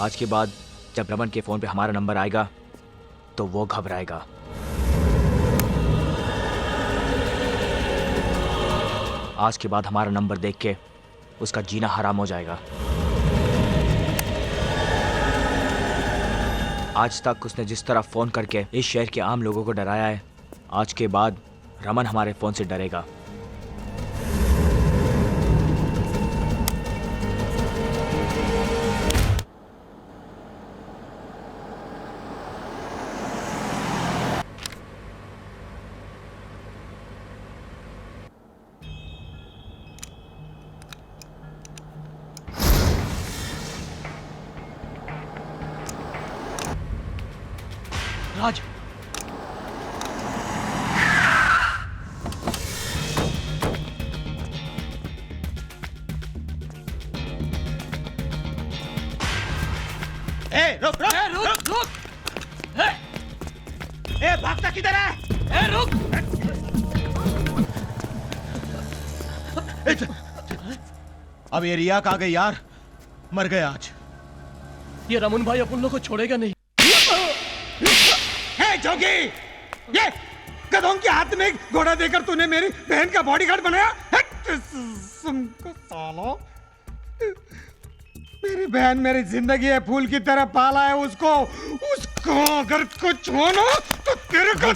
S3: आज के बाद जब रमन के फोन पे हमारा नंबर आएगा तो वो घबराएगा। आज के बाद हमारा नंबर देख के उसका जीना हराम हो जाएगा। आज तक उसने जिस तरह फोन करके इस शहर के आम लोगों को डराया है, आज के बाद रमन हमारे फोन से डरेगा।
S2: राज,
S1: रुक। भागता किधर है?
S2: रुक।
S1: अब ये रिया कहाँ गई यार?
S15: मर गए आज।
S16: ये रमन भाई अपन लोग को छोड़ेगा नहीं।
S13: हे जोगी, ये गधों के हाथ में घोड़ा देकर तूने मेरी बहन का बॉडीगार्ड बनाया? सालो, मेरी बहन मेरी जिंदगी है, फूल की तरह पाला है उसको अगर कुछ हो ना तो तेरे को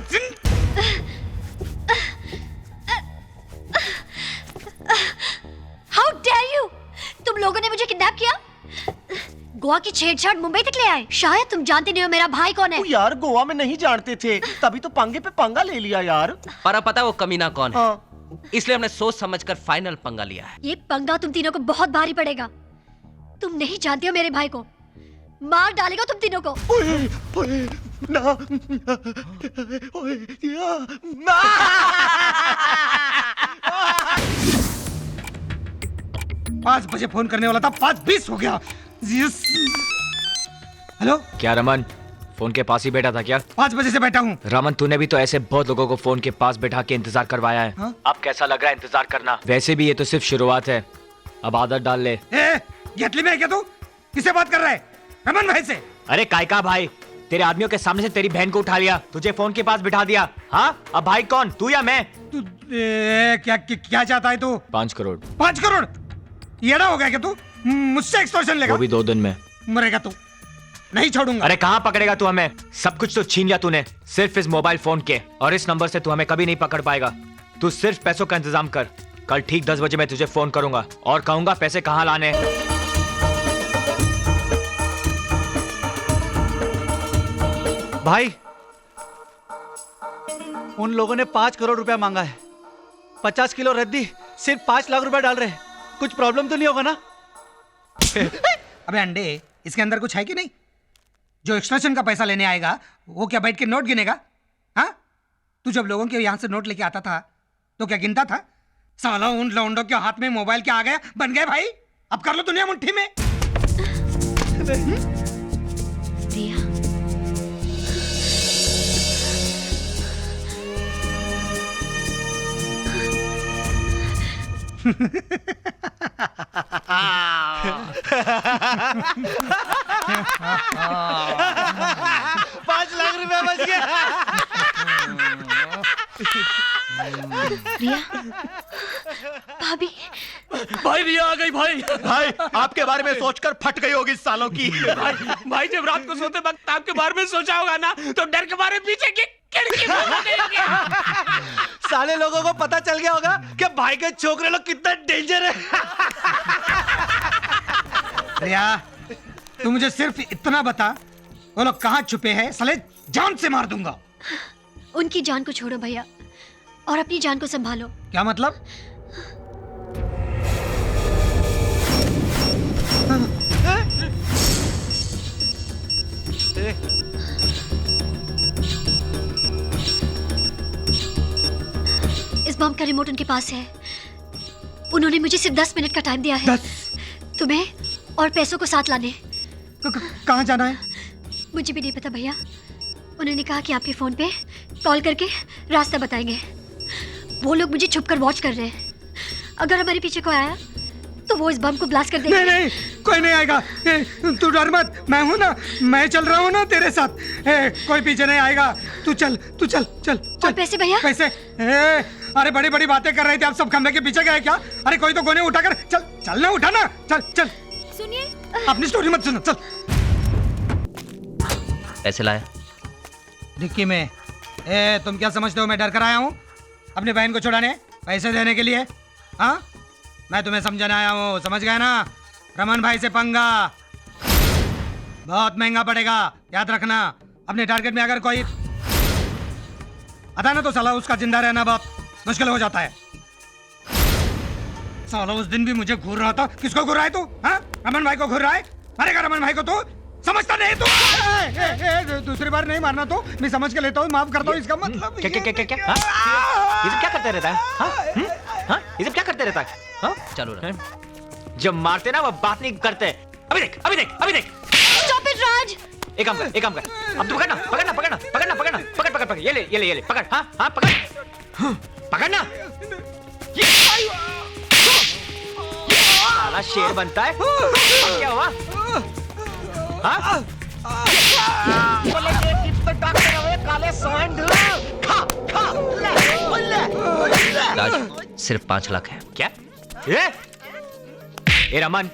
S9: हाउ डेयर यू! तुम लोगों ने मुझे किडनैप किया, गोवा की छेड़छाड़ मुंबई तक ले आए। शायद तुम जानते नहीं हो मेरा भाई कौन है।
S1: यार गोवा में नहीं जानते थे, तभी तो पंगे पे पंगा ले लिया यार।
S2: पर अब पता है वो कमीना कौन है। इसलिए हमने सोच समझकर फाइनल पंगा लिया है।
S9: ये पंगा तुम तीनों को बहुत भारी पड़ेगा। तुम नहीं जानते हो मेरे भाई को, मार डालेगा तुम तीनों को।
S1: ओए, ओए, ना, ओए, ना।
S13: 5 बजे फोन करने वाला था, 5:20 हो गया। हेलो,
S3: क्या रमन फोन के पास ही बैठा था क्या?
S13: 5 बजे से बैठा हूँ।
S3: रमन तूने भी तो ऐसे बहुत लोगों को फोन के पास बैठा के इंतजार करवाया है।
S13: हाँ?
S3: अब कैसा लग रहा है इंतजार करना? वैसे भी ये तो सिर्फ शुरुआत है, अब आदत डाल ले।
S13: गैटली में है क्या तू? किससे बात कर रहा है? रमन भाई से।
S3: अरे कायका भाई, तेरे आदमियों के सामने से तेरी बहन को उठा लिया, तुझे फोन के पास बिठा दिया। हाँ, अब भाई कौन, तू या मैं?
S13: तू क्या चाहता है तू?
S3: 5 करोड़।
S13: 5 करोड़? येड़ा हो गया क्या तू? मुझसे एक्सटॉर्शन लेगा?
S3: वो भी 2 दिन में।
S13: मरेगा तू, नहीं छोड़ूंगा।
S3: अरे कहाँ पकड़ेगा तू हमें? सब कुछ तो छीन लिया तूने, सिर्फ इस मोबाइल फोन के, और इस नंबर से तू हमें कभी नहीं पकड़ पाएगा। तू सिर्फ पैसों का इंतजाम कर, कल ठीक 10 बजे मैं तुझे फोन करूंगा और कहूंगा पैसे कहाँ लाने।
S11: भाई, उन लोगों ने 5 करोड़ रुपया मांगा है। 50 किलो रद्दी सिर्फ 5 लाख रुपया डाल रहे हैं। कुछ प्रॉब्लम तो नहीं होगा ना?
S13: अबे अंडे, इसके अंदर कुछ है कि नहीं? जो एक्सटॉर्शन का पैसा लेने आएगा वो क्या बैठ के नोट गिनेगा? हाँ, तू जब लोगों के यहाँ से नोट लेके आता था तो क्या गिनता था? साला उन लौंडों के हाथ में मोबाइल क्या आ गया, बन गए भाई। अब कर लो दुनिया मुट्ठी में।
S11: $5 लाख बच गया।
S9: रिया, भाभी।
S16: भाई रिया आ गई। भाई
S1: आपके बारे में सोचकर फट गई होगी सालों की।
S16: भाई जब रात को सोते वक्त आपके बारे में सोचा होगा ना, तो डर के मारे पीछे की खिड़की
S11: साले लोगों को पता चल गया होगा कि भाई के छोकरे लोग कितना डेंजर है।
S13: रिया, तू मुझे सिर्फ इतना बता, वो लोग कहाँ छुपे हैं? साले जान से मार दूंगा।
S9: उनकी जान को छोड़ो भैया, और अपनी जान को संभालो।
S13: क्या मतलब?
S9: इस बम का रिमोट उनके पास है। उन्होंने मुझे सिर्फ 10 मिनट का टाइम दिया है।
S13: 10?
S9: तुम्हें और पैसों को साथ लाने।
S13: कहाँ जाना है?
S9: मुझे भी नहीं पता भैया। उन्होंने कहा कि आपके फोन पे कॉल करके रास्ता बताएंगे। वो लोग मुझे छुपकर वॉच कर रहे हैं। अगर हमारे पीछे कोई आया तो वो इस बम को ब्लास्ट कर देंगे।
S13: नहीं, कोई नहीं आएगा। तू डर मत, मैं हूं ना, मैं चल रहा हूं ना तेरे साथ। कोई पीछे नहीं आएगा। तू चल।
S9: और पैसे भैया?
S13: पैसे? अरे बड़ी बड़ी बातें कर रहे थे, आप सब खंबे के पीछे गए क्या? अरे कोई तो गोने उठाकर चल ना, उठा ना, चल।
S9: सुनिए,
S13: अपनी स्टोरी मत सुनो, चल।
S2: पैसे लाया
S13: डिक्की में। तुम क्या समझते हो मैं डर कर आया हूँ अपनी बहन को छुड़ाने, पैसे देने के लिए? हाँ, मैं तुम्हें समझाने आया हूँ, समझ गए ना? रमन भाई से पंगा बहुत महंगा पड़ेगा, याद रखना। अपने टारगेट में अगर कोई आता ना तो साला उसका जिंदा रहना बहुत मुश्किल हो जाता है। साला उस दिन भी मुझे घूर रहा था। किसको घूर रहा है तू? हाँ, रमन भाई को घूर रहा है? मारेगा रमन भाई को तू? समझता नहीं तू? दूसरी बार नहीं मारना तो मैं समझ के लेता हूँ, माफ करता हूँ। इसका मतलब
S3: क्या ये सब क्या करते रहता है? हाँ, ये सब क्या करते रहता है? हाँ,
S2: चलो ना।
S3: जब मारते ना वो बात नहीं करते। अभी देख।
S9: Stop it, राज।
S3: एक काम कर। अब तू पकड़। ये ले पकड़। हाँ, पकड़ना। साला शेर बनता है। क्या हुआ? हाँ?
S1: काले सांड खा खा
S2: राज सिर्फ 5 लाख है।
S3: क्या? ए रमन,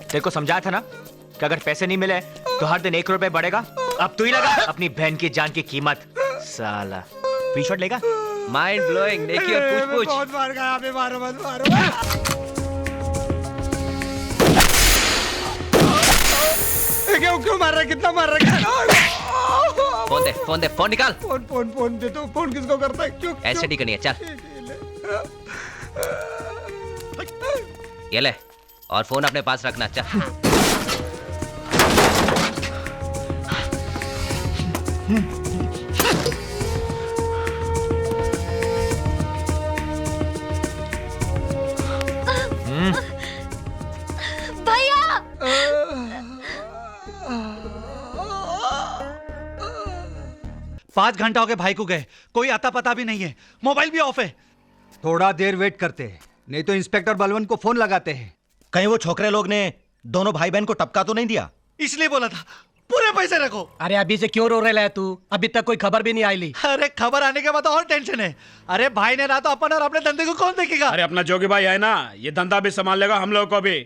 S3: तेरे को समझाया था ना कि अगर पैसे नहीं मिले तो हर दिन 1 रुपए बढ़ेगा। अब तू ही लगा अपनी बहन की जान की कीमत। साला फ्री शॉट लेगा?
S2: Mind blowing. नेकी और पूछ-पूछ।
S13: बहुत मार गया, अबे मारो मत मारो। क्यों मार रहा है? कितना मार रहा है?
S2: फोन दे, फोन निकाल।
S13: फोन दे। तो फोन किसको करता है? क्यों?
S2: ऐसे नहीं करनी है, चल। ये ले, और फोन अपने पास रखना, चल।
S14: भैया
S11: 5 घंटा हो गए भाई को गए, कोई आता पता भी नहीं है, मोबाइल भी ऑफ है।
S15: थोड़ा देर वेट करते हैं, नहीं तो इंस्पेक्टर बलवंत को फोन लगाते हैं।
S17: कहीं वो छोकरे लोग ने दोनों भाई बहन को टपका तो नहीं दिया?
S11: इसलिए बोला था पूरे पैसे रखो।
S13: अरे अभी से क्यों रो रहे है तू? अभी तक कोई खबर भी नहीं आई ली।
S11: अरे खबर आने के बाद और टेंशन है। अरे भाई ने रहा तो अपन और अपने धंधे को कौन देखेगा?
S16: अरे अपना जोगी भाई है ना, ये धंधा भी संभाल लेगा हम लोग को भी।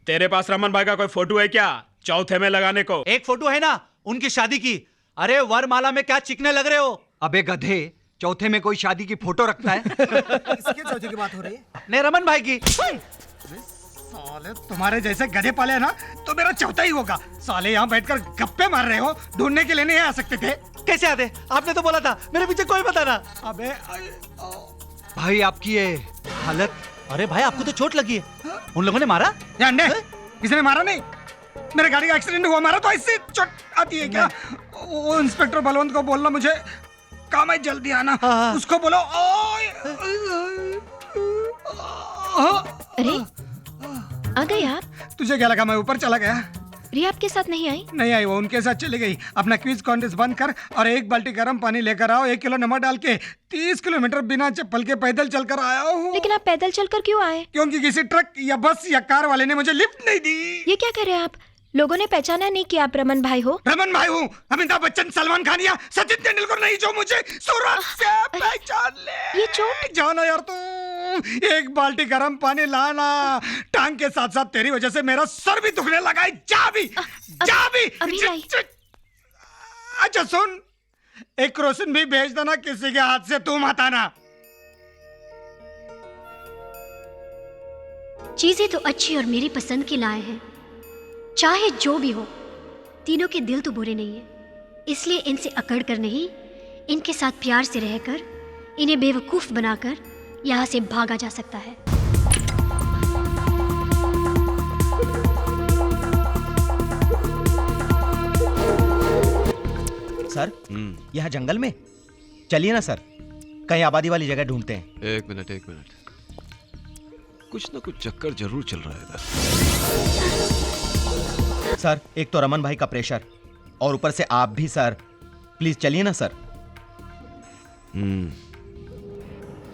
S16: तेरे पास रमन भाई का कोई फोटो है क्या चौथे में लगाने को?
S11: एक फोटो है ना उनकी शादी की। अरे वरमाला में क्या चिकने लग रहे हो?
S15: अबे गधे, चौथे में कोई शादी की फोटो रखता है?
S13: किसके चौथे की बात हो रही है?
S11: नहीं, रमन भाई की।
S13: साले तुम्हारे जैसे गधे पाले हैं ना तो मेरा चौथा ही होगा। साले यहाँ बैठकर गप्पे मार रहे हो, ढूंढने के लिए नहीं आ सकते थे?
S11: कैसे आते? आपने तो बोला था मेरे पीछे कोई बता ना।
S13: अबे
S15: भाई आपकी ये हालत।
S11: अरे भाई आपको तो चोट लगी है, उन लोगों ने मारा?
S13: किसी ने मारा नहीं, मेरे गाड़ी का एक्सीडेंट हुआ, मारा तो ऐसे चोट आती है क्या? वो इंस्पेक्टर बलवंत को बोलना मुझे काम है, जल्दी आना। उसको बोलो।
S14: अरे आ गए आप?
S13: तुझे क्या लगा मैं ऊपर चला गया?
S14: रिया आपके साथ नहीं आई?
S13: नहीं आई, वो उनके साथ चली गई। अपना क्विज कॉन्टेस्ट बंद कर और 1 बाल्टी गर्म पानी लेकर आओ, 1 किलो नमक डाल के 30 किलोमीटर बिना चप्पल के पैदल चलकर आया हूँ।
S14: लेकिन आप पैदल चलकर क्यों आए?
S13: क्योंकि किसी ट्रक या बस या कार वाले ने मुझे लिफ्ट नहीं दी।
S14: ये क्या कर रहे हैं आप? लोगों ने पहचाना नहीं कि आप रमन भाई हो?
S13: रमन भाई हूँ, अमिताभ बच्चन, सलमान खान या सचिन तेंदुलकर नहीं जो मुझे सूरत से पहचान ले।
S14: ये चोट?
S13: जानो यार तू, 1 बाल्टी गर्म पानी लाना। टांग के साथ साथ तेरी वजह से मेरा सर भी दुखने लगा है। जा भी।
S14: अभी लाई।
S13: अच्छा सुन, 1 क्रोसिन भी भेज देना, किसी के हाथ से तू मत आना।
S9: चीजें तो अच्छी और मेरी पसंद की लाए हैं, चाहे जो भी हो। तीनों के दिल तो बुरे नहीं है, इसलिए इनसे अकड़ कर नहीं, इनके साथ प्यार से रहकर इन्हें बेवकूफ बनाकर यहाँ से भागा जा सकता है।
S17: सर, यहाँ जंगल में चलिए ना सर, कहीं आबादी वाली जगह ढूंढते हैं।
S12: एक मिनट, कुछ ना कुछ चक्कर जरूर चल रहा है इधर।
S17: सर, एक तो रमन भाई का प्रेशर और ऊपर से आप भी सर। प्लीज चलिए ना सर।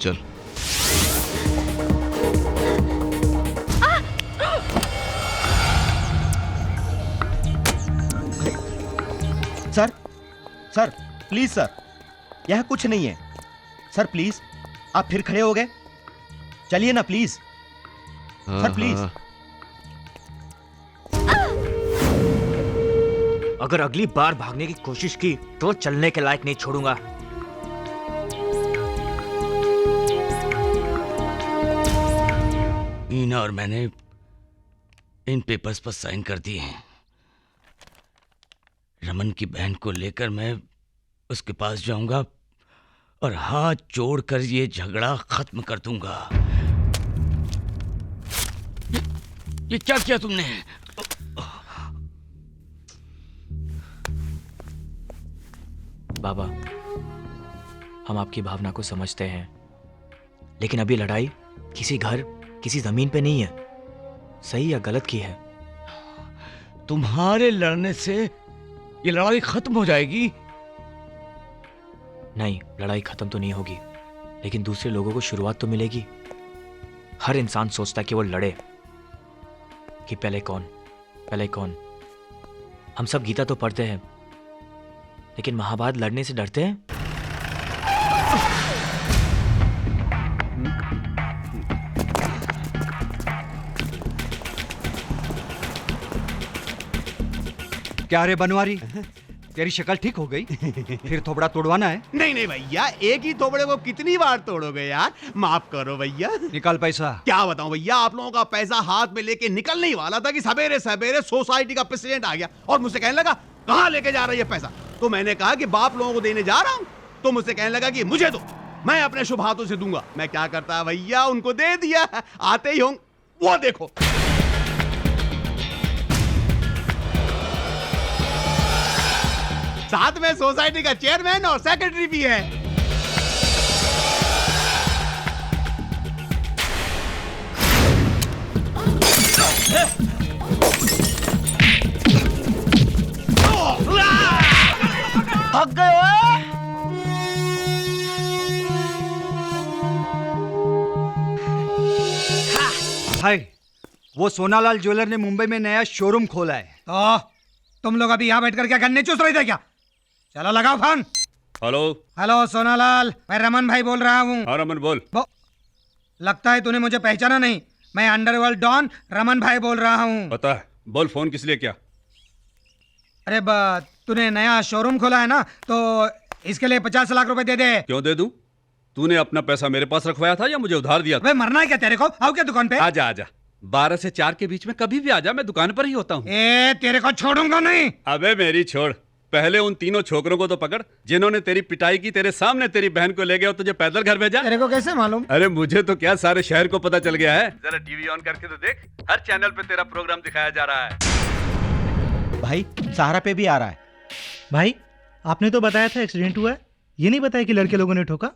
S12: चल।
S17: सर प्लीज सर, यह कुछ नहीं है सर। प्लीज, आप फिर खड़े हो गए। चलिए ना प्लीज सर, प्लीज।
S3: अगर अगली बार भागने की कोशिश की तो चलने के लायक नहीं छोड़ूंगा।
S8: मीना और मैंने इन पेपर्स पर साइन कर दिए हैं। रमन की बहन को लेकर मैं उसके पास जाऊंगा और हाथ जोड़कर ये झगड़ा खत्म कर दूंगा। ये क्या किया तुमने?
S3: बाबा, हम आपकी भावना को समझते हैं, लेकिन अभी लड़ाई किसी घर, किसी जमीन पे नहीं है। सही या गलत की है।
S5: तुम्हारे लड़ने से ये लड़ाई खत्म हो जाएगी?
S3: नहीं, लड़ाई खत्म तो नहीं होगी, लेकिन दूसरे लोगों को शुरुआत तो मिलेगी। हर इंसान सोचता है कि वो लड़े, कि पहले कौन। हम सब गीता तो पढ़ते हैं, लेकिन महाभारत लड़ने से डरते हैं।
S15: क्या रे बनवारी, तेरी शक्ल ठीक हो गई? फिर थोबड़ा तोड़वाना है?
S6: नहीं भैया, एक ही थोबड़े को कितनी बार तोड़ोगे यार, माफ करो भैया।
S15: निकाल पैसा।
S6: क्या बताऊं भैया, आप लोगों का पैसा हाथ में लेके निकलने ही वाला था कि सवेरे सवेरे सोसाइटी का प्रेसिडेंट आ गया और मुझसे कहने लगा कहां लेके जा रही है पैसा। तो मैंने कहा कि बाप लोगों को देने जा रहा हूं। तो मुझसे कहने लगा कि मुझे दो, मैं अपने शुभ हाथों से दूंगा। मैं क्या करता भैया, उनको दे दिया। आते ही होंगे वो देखो। साथ में सोसाइटी का चेयरमैन और सेक्रेटरी भी है।
S15: थक गए हो? भाई, वो सोनालाल ज्वेलर ने मुंबई में नया शोरूम खोला है।
S13: तो तुम लोग अभी यहाँ बैठकर क्या गन्ने चूस रहे थे क्या? चलो लगाओ फोन। हेलो सोनालाल, मैं रमन भाई बोल रहा हूँ।
S16: हाँ रमन बोल।
S13: लगता है तूने मुझे पहचाना नहीं। मैं अंडरवर्ल्ड डॉन रमन भाई बोल रहा हूँ।
S16: पता है, बोल फोन किस लिए किया?
S13: अरे तूने नया शोरूम खोला है ना, तो इसके लिए 50 लाख रुपए दे दे।
S16: क्यों दे दूं? तूने अपना पैसा मेरे पास रखवाया था या मुझे उधार दिया था?
S13: वे मरना है क्या तेरे को? आओ क्या दुकान पे?
S16: आजा 12 से 4 के बीच में कभी भी आजा, मैं दुकान पर ही होता हूँ।
S13: तेरे को छोड़ूंगा नहीं।
S16: अबे मेरी छोड़, पहले उन तीनों छोकरों को तो पकड़ जिन्होंने तेरी पिटाई की, तेरे सामने तेरी बहन को ले गए और तुझे पैदल घर भेजा।
S13: तेरे को कैसे मालूम?
S16: अरे मुझे तो क्या, सारे शहर को पता चल गया है। जरा टीवी ऑन करके तो देख, हर चैनल पे तेरा प्रोग्राम दिखाया जा रहा है।
S17: भाई सहारा पे भी आ रहा है। भाई आपने तो बताया था एक्सीडेंट हुआ है, ये नहीं बताया कि लड़के लोगों ने ठोका।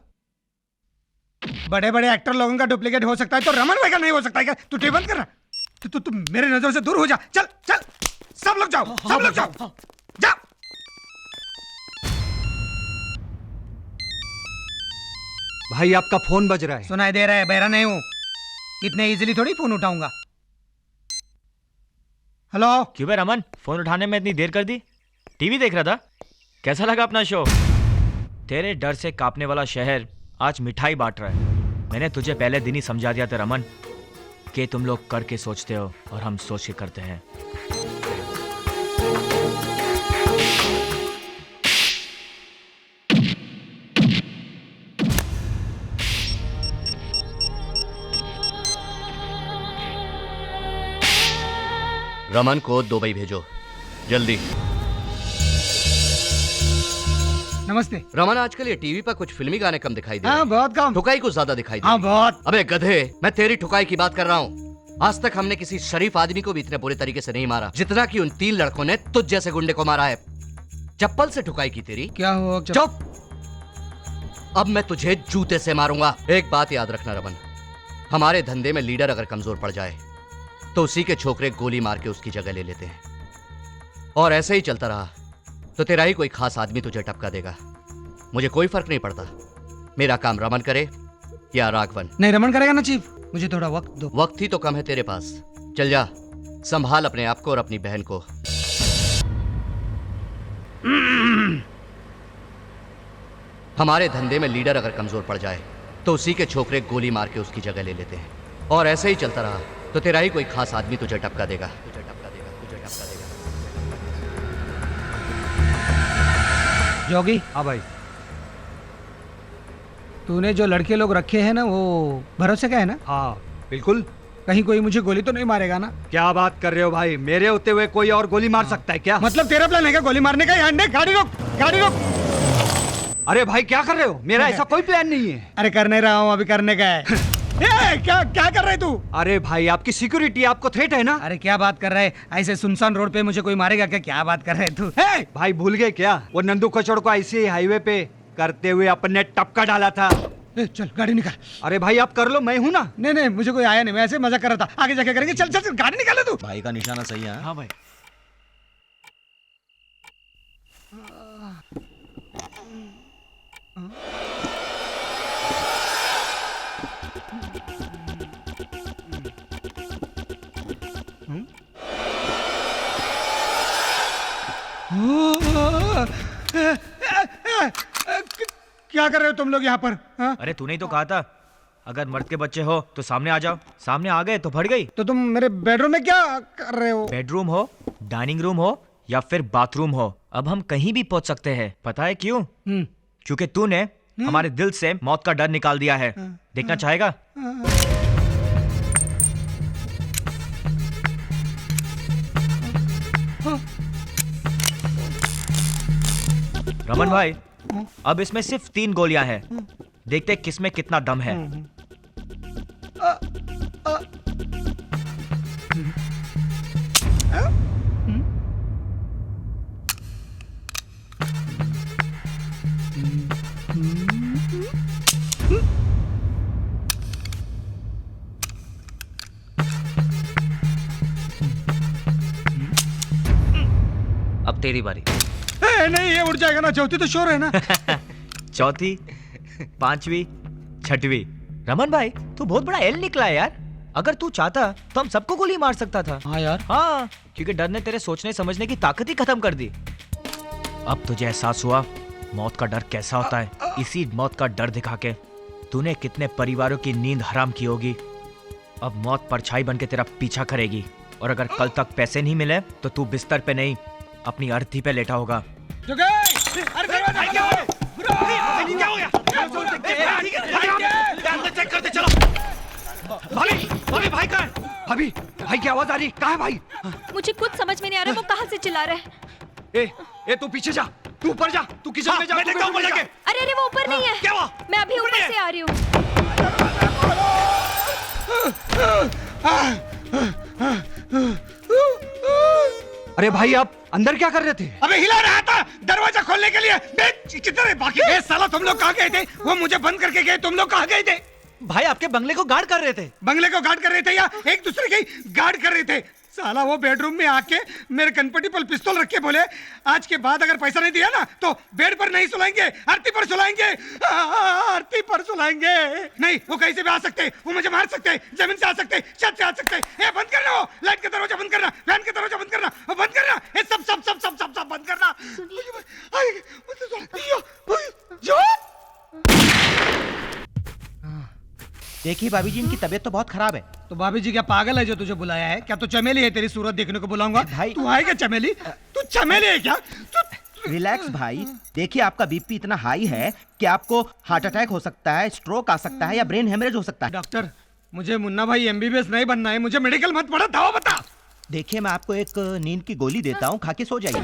S13: बड़े बड़े एक्टर लोगों का डुप्लीकेट हो सकता है तो रमन भाई का नहीं हो सकता है क्या? तू टीवी बंद कर। तू मेरे नजर से दूर हो जा। चल चल, सब लोग जाओ, सब लोग जाओ, जाओ।
S15: भाई आपका फोन बज रहा है।
S13: सुनाई दे रहा है, बहरा नहीं हूं। इतने इजीली थोड़ी फोन उठाऊंगा। हेलो।
S3: क्यों बे रमन, फोन उठाने में इतनी देर कर दी? टीवी देख रहा था? कैसा लगा अपना शो? तेरे डर से कांपने वाला शहर आज मिठाई बांट रहा है। मैंने तुझे पहले दिन ही समझा दिया था रमन, कि तुम लोग करके सोचते हो और हम सोच के करते हैं।
S18: रमन को दुबई भेजो जल्दी।
S13: नमस्ते।
S18: रमन, आजकल ये टीवी पर कुछ फिल्मी गाने कम दिखाई दे रहे हैं।
S13: बहुत कम।
S18: ठुकाई को ज्यादा दिखाई दे
S13: हाँ
S18: रही है।
S13: बहुत।
S18: अबे गधे, मैं तेरी ठुकाई की बात कर रहा हूँ। आज तक हमने किसी शरीफ आदमी को भी इतने बुरे तरीके से नहीं मारा जितना कि उन 3 लड़कों ने तुझ जैसे गुंडे को मारा है। चप्पल से ठुकाई की तेरी।
S13: क्या हुआ?
S18: चुप। अब मैं तुझे जूते से मारूंगा। एक बात याद रखना रमन, हमारे धंधे में लीडर अगर कमजोर पड़ जाए तो उसी के छोकरे गोली मार के उसकी जगह ले लेते हैं। और ऐसे ही चलता रहा तो तेरा ही कोई खास आदमी तुझे टपका देगा। मुझे कोई फर्क नहीं पड़ता, मेरा काम रमन करे या राघवन।
S13: नहीं, रमन करेगा ना चीफ। मुझे थोड़ा वक्त दो।
S18: वक्त ही तो कम है तेरे पास। चल जा, संभाल अपने आप को और अपनी बहन को। हमारे धंधे में लीडर अगर कमजोर पड़ जाए तो उसी के छोकरे गोली मार के उसकी जगह ले लेते हैं। और ऐसे ही चलता रहा तो तेरा ही कोई खास आदमी तुझे टपका देगा।
S13: जोगी।
S15: हाँ भाई।
S13: तूने जो लड़के लोग रखे हैं ना, वो भरोसे का है ना?
S15: हाँ बिल्कुल।
S13: कहीं कोई मुझे गोली तो नहीं मारेगा ना?
S15: क्या बात कर रहे हो भाई, मेरे होते हुए कोई और गोली मार सकता है क्या?
S13: मतलब तेरा प्लान है क्या गोली मारने का? गाड़ी रोक, गाड़ी रोक।
S15: अरे भाई क्या कर रहे हो? मेरा ऐसा कोई प्लान नहीं है।
S13: अरे कर नहीं रहा हूँ, अभी करने का है। क्या क्या कर रहे तू?
S15: अरे भाई आपकी सिक्योरिटी, आपको थ्रेट है ना?
S13: अरे क्या बात कर रहे हैं? ऐसे सुनसान रोड पे मुझे कोई मारेगा क्या? क्या बात कर रहे हैं तू?
S15: भाई भूल गए क्या, वो नंदू कचौड़ को ऐसे ही हाईवे पे करते हुए अपने टपका डाला था।
S13: चल गाड़ी निकाल।
S15: अरे भाई आप कर लो, मैं हूं ना।
S13: नहीं नहीं, मुझे कोई आया नहीं, मैं ऐसे मजा कर रहा था। आगे जाके करेंगे। चल चल चल, गाड़ी निकाले तू।
S17: भाई का निशाना सही है।
S15: हाँ भाई।
S13: क्या कर रहे हो तुम लोग यहाँ पर? हाँ?
S3: अरे तूने ही तो कहा था अगर मर्द के बच्चे हो तो सामने आ जाओ। सामने आ गए तो फट गई।
S13: तो तुम मेरे बेडरूम में क्या कर रहे हो?
S3: बेडरूम हो, डाइनिंग रूम हो या फिर बाथरूम हो, अब हम कहीं भी पहुंच सकते हैं। पता है क्यों? क्योंकि तूने हमारे दिल से मौत का डर निकाल दिया है। देखना चाहेगा? रमन भाई, अब इसमें सिर्फ 3 गोलियां हैं। देखते किसमें कितना दम है।
S2: अब तेरी बारी।
S13: नहीं, ये उड़ जाएगा ना। चौथी तो श्योर है ना?
S3: चौथी, पांचवी, छठवीं। रमन भाई तू बहुत बड़ा एल निकला है यार। अगर तू चाहता तो हम सबको गोली मार सकता था।
S13: हाँ यार।
S3: हाँ, क्योंकि डर ने तेरे सोचने समझने की ताकत ही खत्म कर दी। अब तुझे एहसास हुआ मौत का डर कैसा होता है। इसी मौत का डर दिखा के तूने कितने परिवारों की नींद हराम की होगी। अब मौत परछाई बन के तेरा पीछा करेगी, और अगर कल तक पैसे नहीं मिले तो तू बिस्तर पे नहीं अपनी अर्थी पे लेटा होगा।
S15: भाई कहाँ है? भाई की आवाज आ रही। कहाँ है भाई?
S14: मुझे कुछ समझ में नहीं आ रहा वो कहाँ से चिल्ला रहा है।
S15: ए तू पीछे जा, तू ऊपर जा, तू किचन में जा। मैं देखता हूं ऊपर जाके।
S14: अरे अरे वो ऊपर नहीं है।
S15: क्या हुआ?
S14: मैं अभी ऊपर से आ रही हूँ।
S15: अरे भाई आप अंदर क्या कर रहे थे?
S13: अबे हिला रहा था दरवाजा खोलने के लिए। कितने बाकी साला तुम लोग कहाँ गए थे? वो मुझे बंद करके गए, तुम लोग कहाँ गए थे?
S7: भाई आपके बंगले को गार्ड कर रहे थे।
S13: बंगले को गार्ड कर रहे थे या एक दूसरे की गार्ड कर रहे थे? साला वो बेडरूम में आके मेरे कनपटी पर पिस्तौल रख के बोले आज के बाद अगर पैसा नहीं दिया ना तो बेड पर नहीं सुलाएंगे, आरती पर सुलाएंगे। आरती पर सुलाएंगे। नहीं, वो कहीं से भी आ सकते हैं, वो मुझे मार सकते हैं, जमीन से आ सकते हैं, छत से आ सकते हैं। बंद करना, वो लाइट का दरवाजा बंद करना, फैन का दरवाजा बंद करना, वो बंद करना, ये सब सब सब सब सब सब बंद करना।
S17: देखिए भाभी जी, इनकी तबीयत तो बहुत खराब है।
S13: तो भाभी जी क्या पागल है जो तुझे बुलाया है? क्या तो चमेली है तेरी सूरत देखने को बुलाऊंगा? भाई तू आएगा चमेली? तू चमेली है क्या?
S17: रिलैक्स भाई, देखिए आपका बीपी इतना हाई है कि आपको हार्ट अटैक हो सकता है, स्ट्रोक आ सकता है या ब्रेन हेमरेज हो सकता है।
S13: डॉक्टर, मुझे मुन्ना भाई एमबीबीएस नहीं बनना है, मुझे मेडिकल मत पढ़ा, दवा बता।
S17: देखिए मैं आपको एक नींद की गोली देता हूँ, खा के सो जाइए।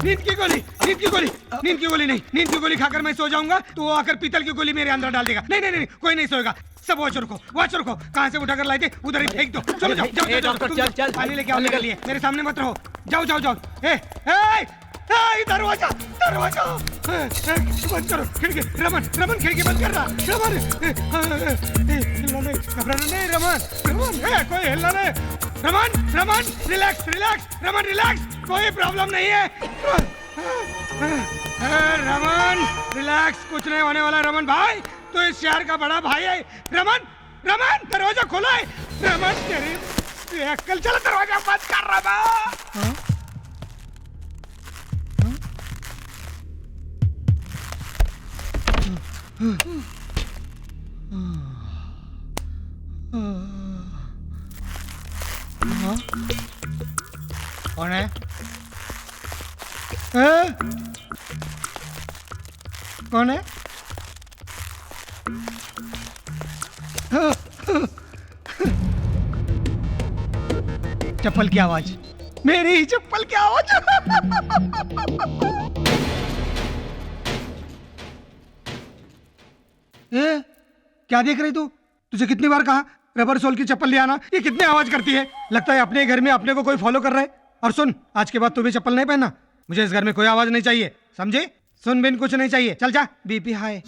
S13: नींद की गोली, नींद की गोली, नींद की गोली नहीं। नींद की गोली खाकर मैं सो जाऊंगा तो वो आकर पीतल की गोली मेरे अंदर डाल देगा। नहीं नहीं नहीं, कोई नहीं सोएगा। सब वॉच रखो, वॉच रखो। कहाँ से उठाकर लाए थे उधर ही फेंक दो। चलो जाओ जाओ जाओ, चल पानी लेके आओ निकल लिए। मेरे सामने मत रहो, जाओ जाओ जाओ। दरवाजा दरवाजा बंद करो, खिड़की। रमन रमन खिड़की बंद करना। रमन हिलना नहीं, घबराना नहीं। रमन रमन कोई हिलना नहीं। Raman Raman relax relax. Raman relax, कोई प्रॉब्लम नहीं है। रमन रिलैक्स, कुछ नहीं होने वाला। रमन भाई तो इस शहर का बड़ा भाई है। रमन रमन दरवाजा खोला है। रमन तेरी अक्ल, चलो दरवाजा बंद कर। रमन कौन है? कौन है? चप्पल की आवाज, मेरी ही चप्पल की आवाज। क्या देख रही तू? तुझे कितनी बार कहा रबर सोल की चप्पल ले आना? ये कितनी आवाज करती है। लगता है अपने घर में अपने को कोई फॉलो कर रहा है। और सुन, आज के बाद तू भी चप्पल नहीं पहनना। मुझे इस घर में कोई आवाज नहीं चाहिए, समझे? सुन बिन कुछ नहीं चाहिए, चल जा। BP high.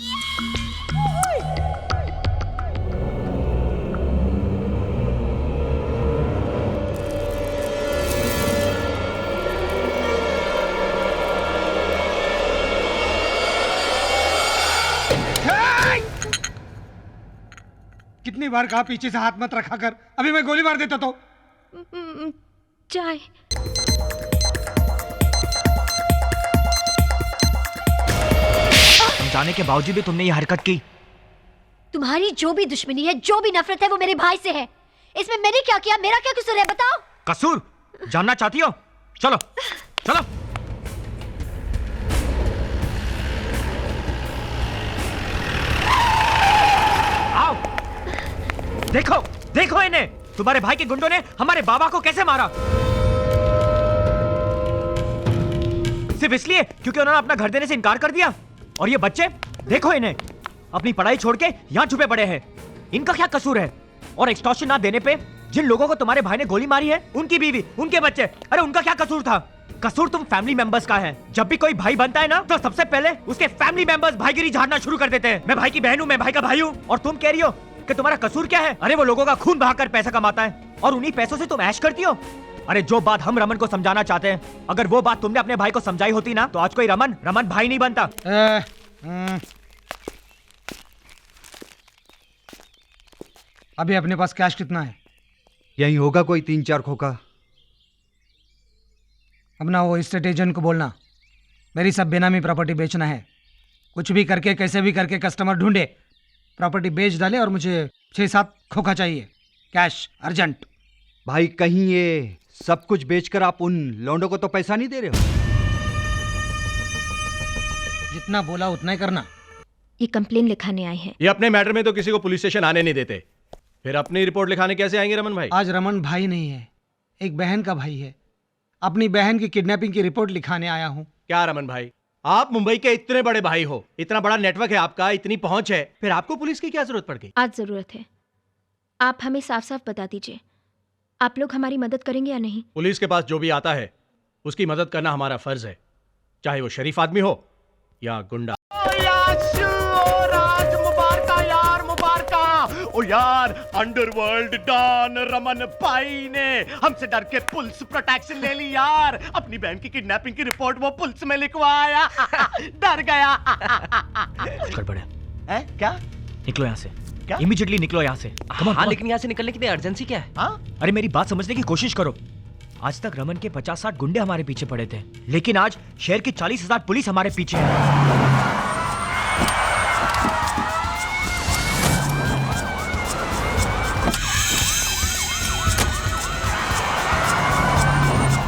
S13: कितनी बार कहा पीछे से हाथ मत रखा कर, अभी मैं गोली मार देता तो।
S14: चाय।
S3: समझाने के बावजूद भी तुमने ये हरकत की।
S9: तुम्हारी जो भी दुश्मनी है, जो भी नफरत है, वो मेरे भाई से है। इसमें मैंने क्या किया? मेरा क्या कसूर है? बताओ।
S3: कसूर जानना चाहती हो? चलो चलो। आओ, देखो देखो इन्हें। तुम्हारे भाई के गुंडों ने हमारे बाबा को कैसे मारा, सिर्फ इसलिए क्योंकि उन्होंने अपना घर देने से इनकार कर दिया। और ये बच्चे देखो इन्हें, अपनी पढ़ाई छोड़ के यहाँ छुपे पड़े हैं। इनका क्या कसूर है? और एक्सटॉर्शन ना देने पे जिन लोगों को तुम्हारे भाई ने गोली मारी है, उनकी बीवी, उनके बच्चे, अरे उनका क्या कसूर था? कसूर तुम फैमिली मेंबर्स का है। जब भी कोई भाई बनता है ना, तो सबसे पहले उसके फैमिली मेंबर्स भाईगिरी झाड़ना शुरू कर देते हैं। मैं भाई की बहन हूँ, मैं भाई का भाई हूँ, और तुम कह रही हो कि तुम्हारा कसूर क्या है? अरे वो लोगों का खून बहाकर पैसा कमाता है और उन्हीं पैसों से तुम ऐश करती हो। अरे जो बात हम रमन को समझाना चाहते हैं, अगर वो बात तुमने अपने भाई को समझाई होती ना, तो आज कोई रमन भाई नहीं बनता।
S13: अभी अपने पास कैश कितना है?
S15: यही होगा कोई 3-4 खोखा।
S13: अपना वो एस्टेट एजेंट को बोलना मेरी सब बेनामी प्रॉपर्टी बेचना है। कुछ भी करके, कैसे भी करके कस्टमर ढूंढे, प्रॉपर्टी बेच डाले और मुझे 6-7 खोखा चाहिए, कैश, अर्जेंट।
S15: भाई कहीं ये सब कुछ बेचकर आप उन लौंडों को तो पैसा नहीं दे रहे हो?
S13: जितना बोला उतना ही करना।
S14: ये कंप्लेन लिखाने आए हैं।
S19: ये अपने मैटर में तो किसी को पुलिस स्टेशन आने नहीं देते, फिर अपनी रिपोर्ट लिखाने कैसे आएंगे रमन भाई?
S13: आज रमन भाई नहीं है, एक बहन का भाई है। अपनी बहन की किडनैपिंग की रिपोर्ट लिखाने आया हूँ।
S19: क्या रमन भाई, आप मुंबई के इतने बड़े भाई हो, इतना बड़ा नेटवर्क है आपका, इतनी पहुंच है, फिर आपको पुलिस की क्या जरूरत पड़ गई?
S14: आज जरूरत है। आप हमें साफ साफ बता दीजिए, आप लोग हमारी मदद करेंगे या नहीं?
S19: पुलिस के पास जो भी आता है उसकी मदद करना हमारा फर्ज है, चाहे वो शरीफ आदमी हो या गुंडा।
S1: ओ यार, अंडरवर्ल्ड डॉन रमन भाई ने हमसे डर के पुलिस प्रोटेक्शन ले ली यार। अपनी बहन की किडनैपिंग की रिपोर्ट वो पुलिस में लिखवाया। डर गया।
S3: कुछ गड़बड़ है
S1: क्या?
S3: निकलो यहाँ से, इमीडिएटली निकलो यहाँ से।
S2: हाँ, लेकिन यहाँ से निकलने की अर्जेंसी क्या है?
S3: अरे मेरी बात समझने की कोशिश करो। आज तक रमन के 50-60 गुंडे हमारे पीछे पड़े थे, लेकिन आज शहर की 40,000 पुलिस हमारे पीछे है।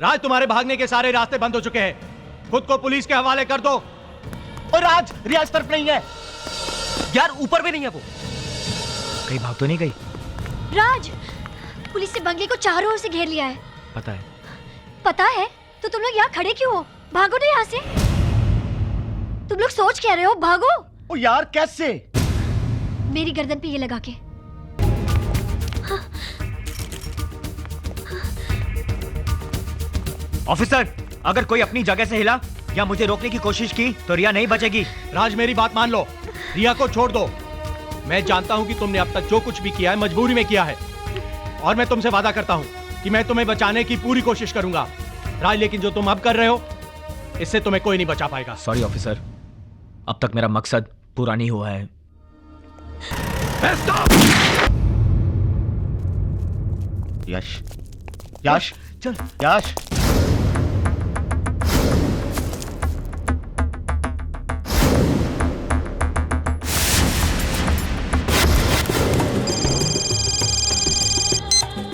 S19: राज, तुम्हारे भागने के सारे रास्ते बंद हो चुके हैं, खुद को पुलिस के हवाले कर दो।
S1: और राज, रियाज तरफ नहीं है
S2: यार, ऊपर भी नहीं है वो।
S3: कहीं भाग तो नहीं गई?
S9: राज, पुलिस ने बंगले को चारों ओर से घेर लिया है।
S3: पता है।
S9: पता है? तो तुम लोग यहाँ खड़े क्यों हो? भागो ना यहाँ से। तुम लोग सोच क्या रहे हो? भागो।
S1: ओ यार, कैसे?
S9: मेरी गर्दन पे ये लगा के।
S3: ऑफिसर, अगर कोई अपनी जगह से हिला या मुझे रोकने की कोशिश की तो रिया नहीं बचेगी।
S19: राज, मेरी बात मान लो, रिया को छोड़ दो। मैं जानता हूं कि तुमने अब तक जो कुछ भी किया है मजबूरी में किया है, और मैं तुमसे वादा करता हूं कि मैं तुम्हें बचाने की पूरी कोशिश करूंगा। राज, लेकिन जो तुम अब कर रहे हो, इससे तुम्हें कोई नहीं बचा पाएगा।
S3: सॉरी ऑफिसर, अब तक मेरा मकसद पूरा नहीं हुआ है।
S1: यश, यश,
S3: चल
S1: यश।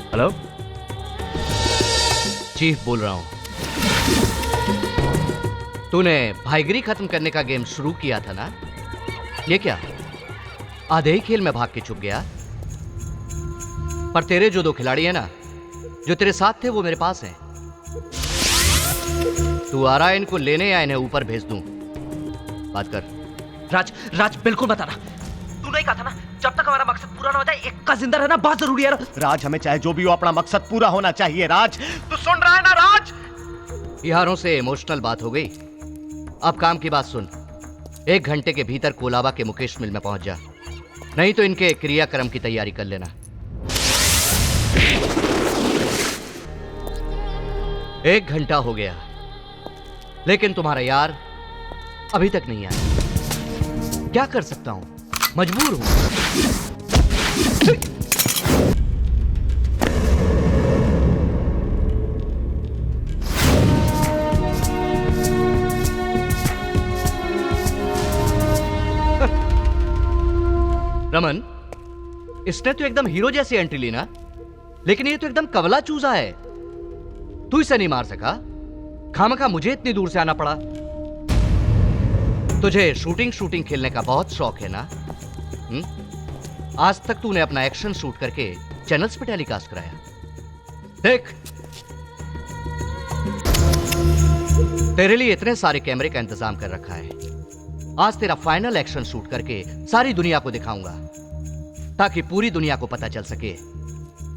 S18: हेलो, चीफ बोल रहा हूं। तूने भाईगिरी खत्म करने का गेम शुरू किया था ना? ये क्या आधे ही खेल में भाग के छुप गया? पर तेरे जो 2 खिलाड़ी हैं ना, जो तेरे साथ थे, वो मेरे पास हैं। तू आ रहा है इनको लेने या इन्हें ऊपर भेज दूं? बात कर।
S2: राज बिल्कुल बता रहा। तूने ही कहा था ना, जब तक हमारा मकसद पूरा ना हो जाए, एक का जिंदा रहना बहुत जरूरी है।
S1: राज, हमें चाहे जो भी हो, अपना मकसद पूरा होना चाहिए। राज, तू सुन रहा है ना? राज,
S18: बिहारों से इमोशनल बात हो गई, अब काम की बात सुन। 1 घंटे के भीतर कोलाबा के मुकेश मिल में पहुंच जा, नहीं तो इनके क्रियाक्रम की तैयारी कर लेना। 1 घंटा हो गया, लेकिन तुम्हारा यार अभी तक नहीं आया। क्या कर सकता हूं, मजबूर हूं। इसने तो एकदम हीरो जैसी एंट्री ली ना, लेकिन ये तो एकदम कवला चूजा है। तू इसे नहीं मार सका, खामखा मुझे इतनी दूर से आना पड़ा। तुझे शूटिंग खेलने का बहुत शौक है ना? आज तक तूने अपना एक्शन शूट करके चैनल्स पे टेलीकास्ट कराया। देख, तेरे लिए इतने सारे कैमरे का इंतजाम कर रखा है। आज तेरा फाइनल एक्शन शूट करके सारी दुनिया को दिखाऊंगा, ताकि पूरी दुनिया को पता चल सके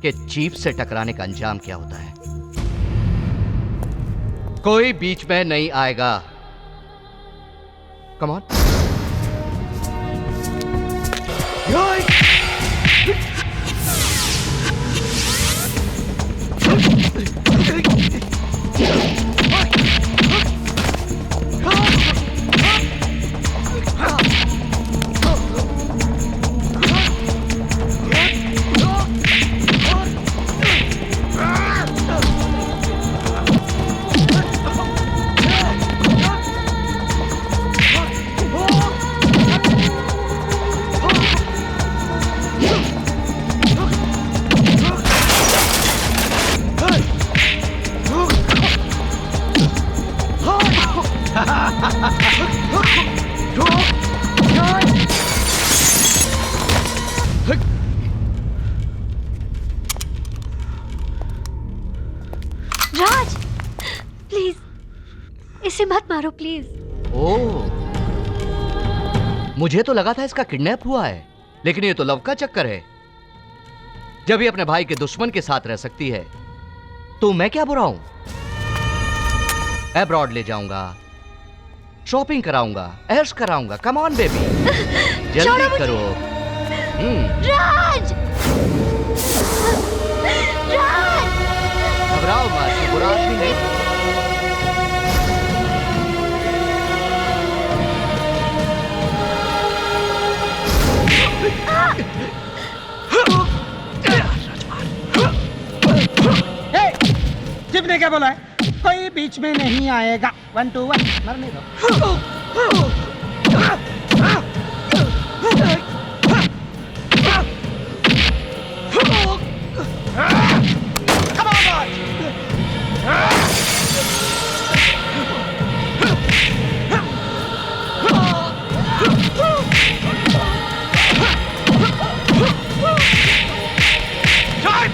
S18: कि जीप से टकराने का अंजाम क्या होता है। कोई बीच में नहीं आएगा। Come on.
S9: राज, प्लीज इसे मत मारो प्लीज।
S18: ओह, मुझे तो लगा था इसका किडनैप हुआ है, लेकिन ये तो लव का चक्कर है। जब ये अपने भाई के दुश्मन के साथ रह सकती है, तो मैं क्या बुरा हूं? अब्रॉड ले जाऊंगा, शॉपिंग कराऊंगा, ऐश कराऊंगा। कम ऑन बेबी, जल्दी करो।
S9: राज, राज,
S18: घबराओ मत, ये बुरा आदमी नहीं।
S13: जीप ने क्या बोला है? कोई बीच में नहीं आएगा। 1 2 1 मरने दो।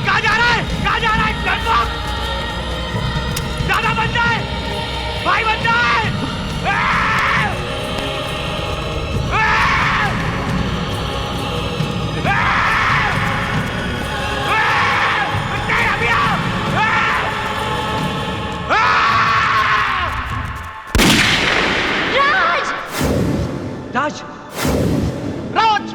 S1: कहाँ जा रहा है? कहाँ जा रहा है? दादा बन जाए, भाई बन जाए।
S9: राज,
S1: राज,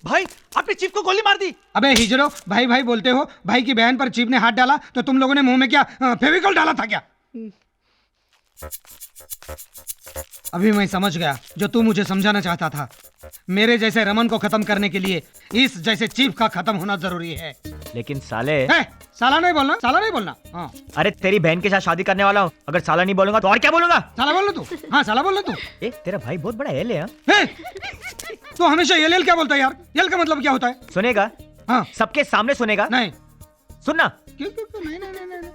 S13: भाई, आपने चीफ को गोली मार दी। अबे हिजरो, भाई भाई बोलते हो। भाई की बहन पर चीफ ने हाथ डाला तो तुम लोगों ने मुंह में क्या फेविकॉल डाला था क्या? अभी मैं समझ गया जो तू मुझे समझाना चाहता था। मेरे जैसे रमन को खत्म करने के लिए इस जैसे चीफ का खत्म होना जरूरी है।
S3: लेकिन साले,
S13: साला नहीं बोलना, साला नहीं बोलना। हाँ।
S3: अरे तेरी बहन के साथ शादी करने वाला हूँ, अगर साला नहीं बोलूंगा तो और क्या बोलूंगा?
S13: साला बोल लो तू। हाँ, साला बोल लो तू।
S3: तेरा भाई बहुत बड़ा एल है।
S13: तो हमेशा एल क्या बोलता है यार? एल का मतलब क्या होता है?
S3: सुनेगा?
S13: हाँ।
S3: सबके सामने सुनेगा?
S13: नहीं।
S3: सुनना।
S13: क्यों क्यों क्यों? नहीं नहीं नहीं नहीं।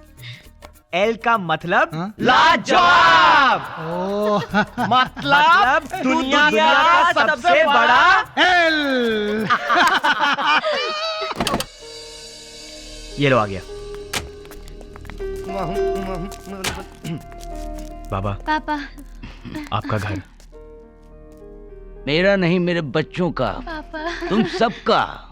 S3: एल का मतलब
S1: लाजवाब। मतलब दुनिया का सबसे बड़ा
S13: एल।
S3: ये लो आ गया। बाबा,
S14: पापा,
S3: आपका घर।
S8: मेरा नहीं, मेरे बच्चों का,
S14: पापा,
S8: तुम सबका।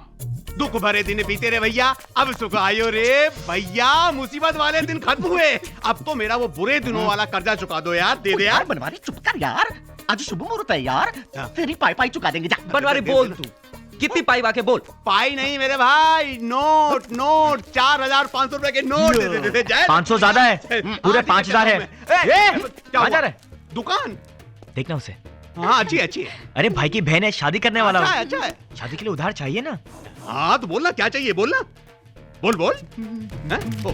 S6: दुख भरे दिन बीते रे भैया, अब सुख आयो रे भैया। मुसीबत वाले दिन खत्म हुए, अब तो मेरा वो बुरे दिनों वाला कर्जा चुका दो यार। दे दे यार।
S1: बनवारी चुप कर यार, आज शुभ मुहूर्त है यार, तेरी पाई चुका देंगे। जा
S2: बनवारी बोल तू, कितनी पाई वाके बोल।
S6: पाई नहीं मेरे भाई, नोट नोट 4500 रुपए के नोट दे दे।
S3: 500 ज्यादा है, पूरे 5000 है।
S6: क्या जा रहा है? दुकान
S3: देखना उसे।
S6: हाँ अच्छी अच्छी है।
S3: अरे भाई की बहन है, शादी करने वाला
S6: अच्छा
S3: हूँ।
S6: है, अच्छा है।
S3: शादी के लिए उधार चाहिए ना।
S6: हाँ तो बोलना क्या चाहिए, बोलना बोल बोल। हैं? ओ, ओ।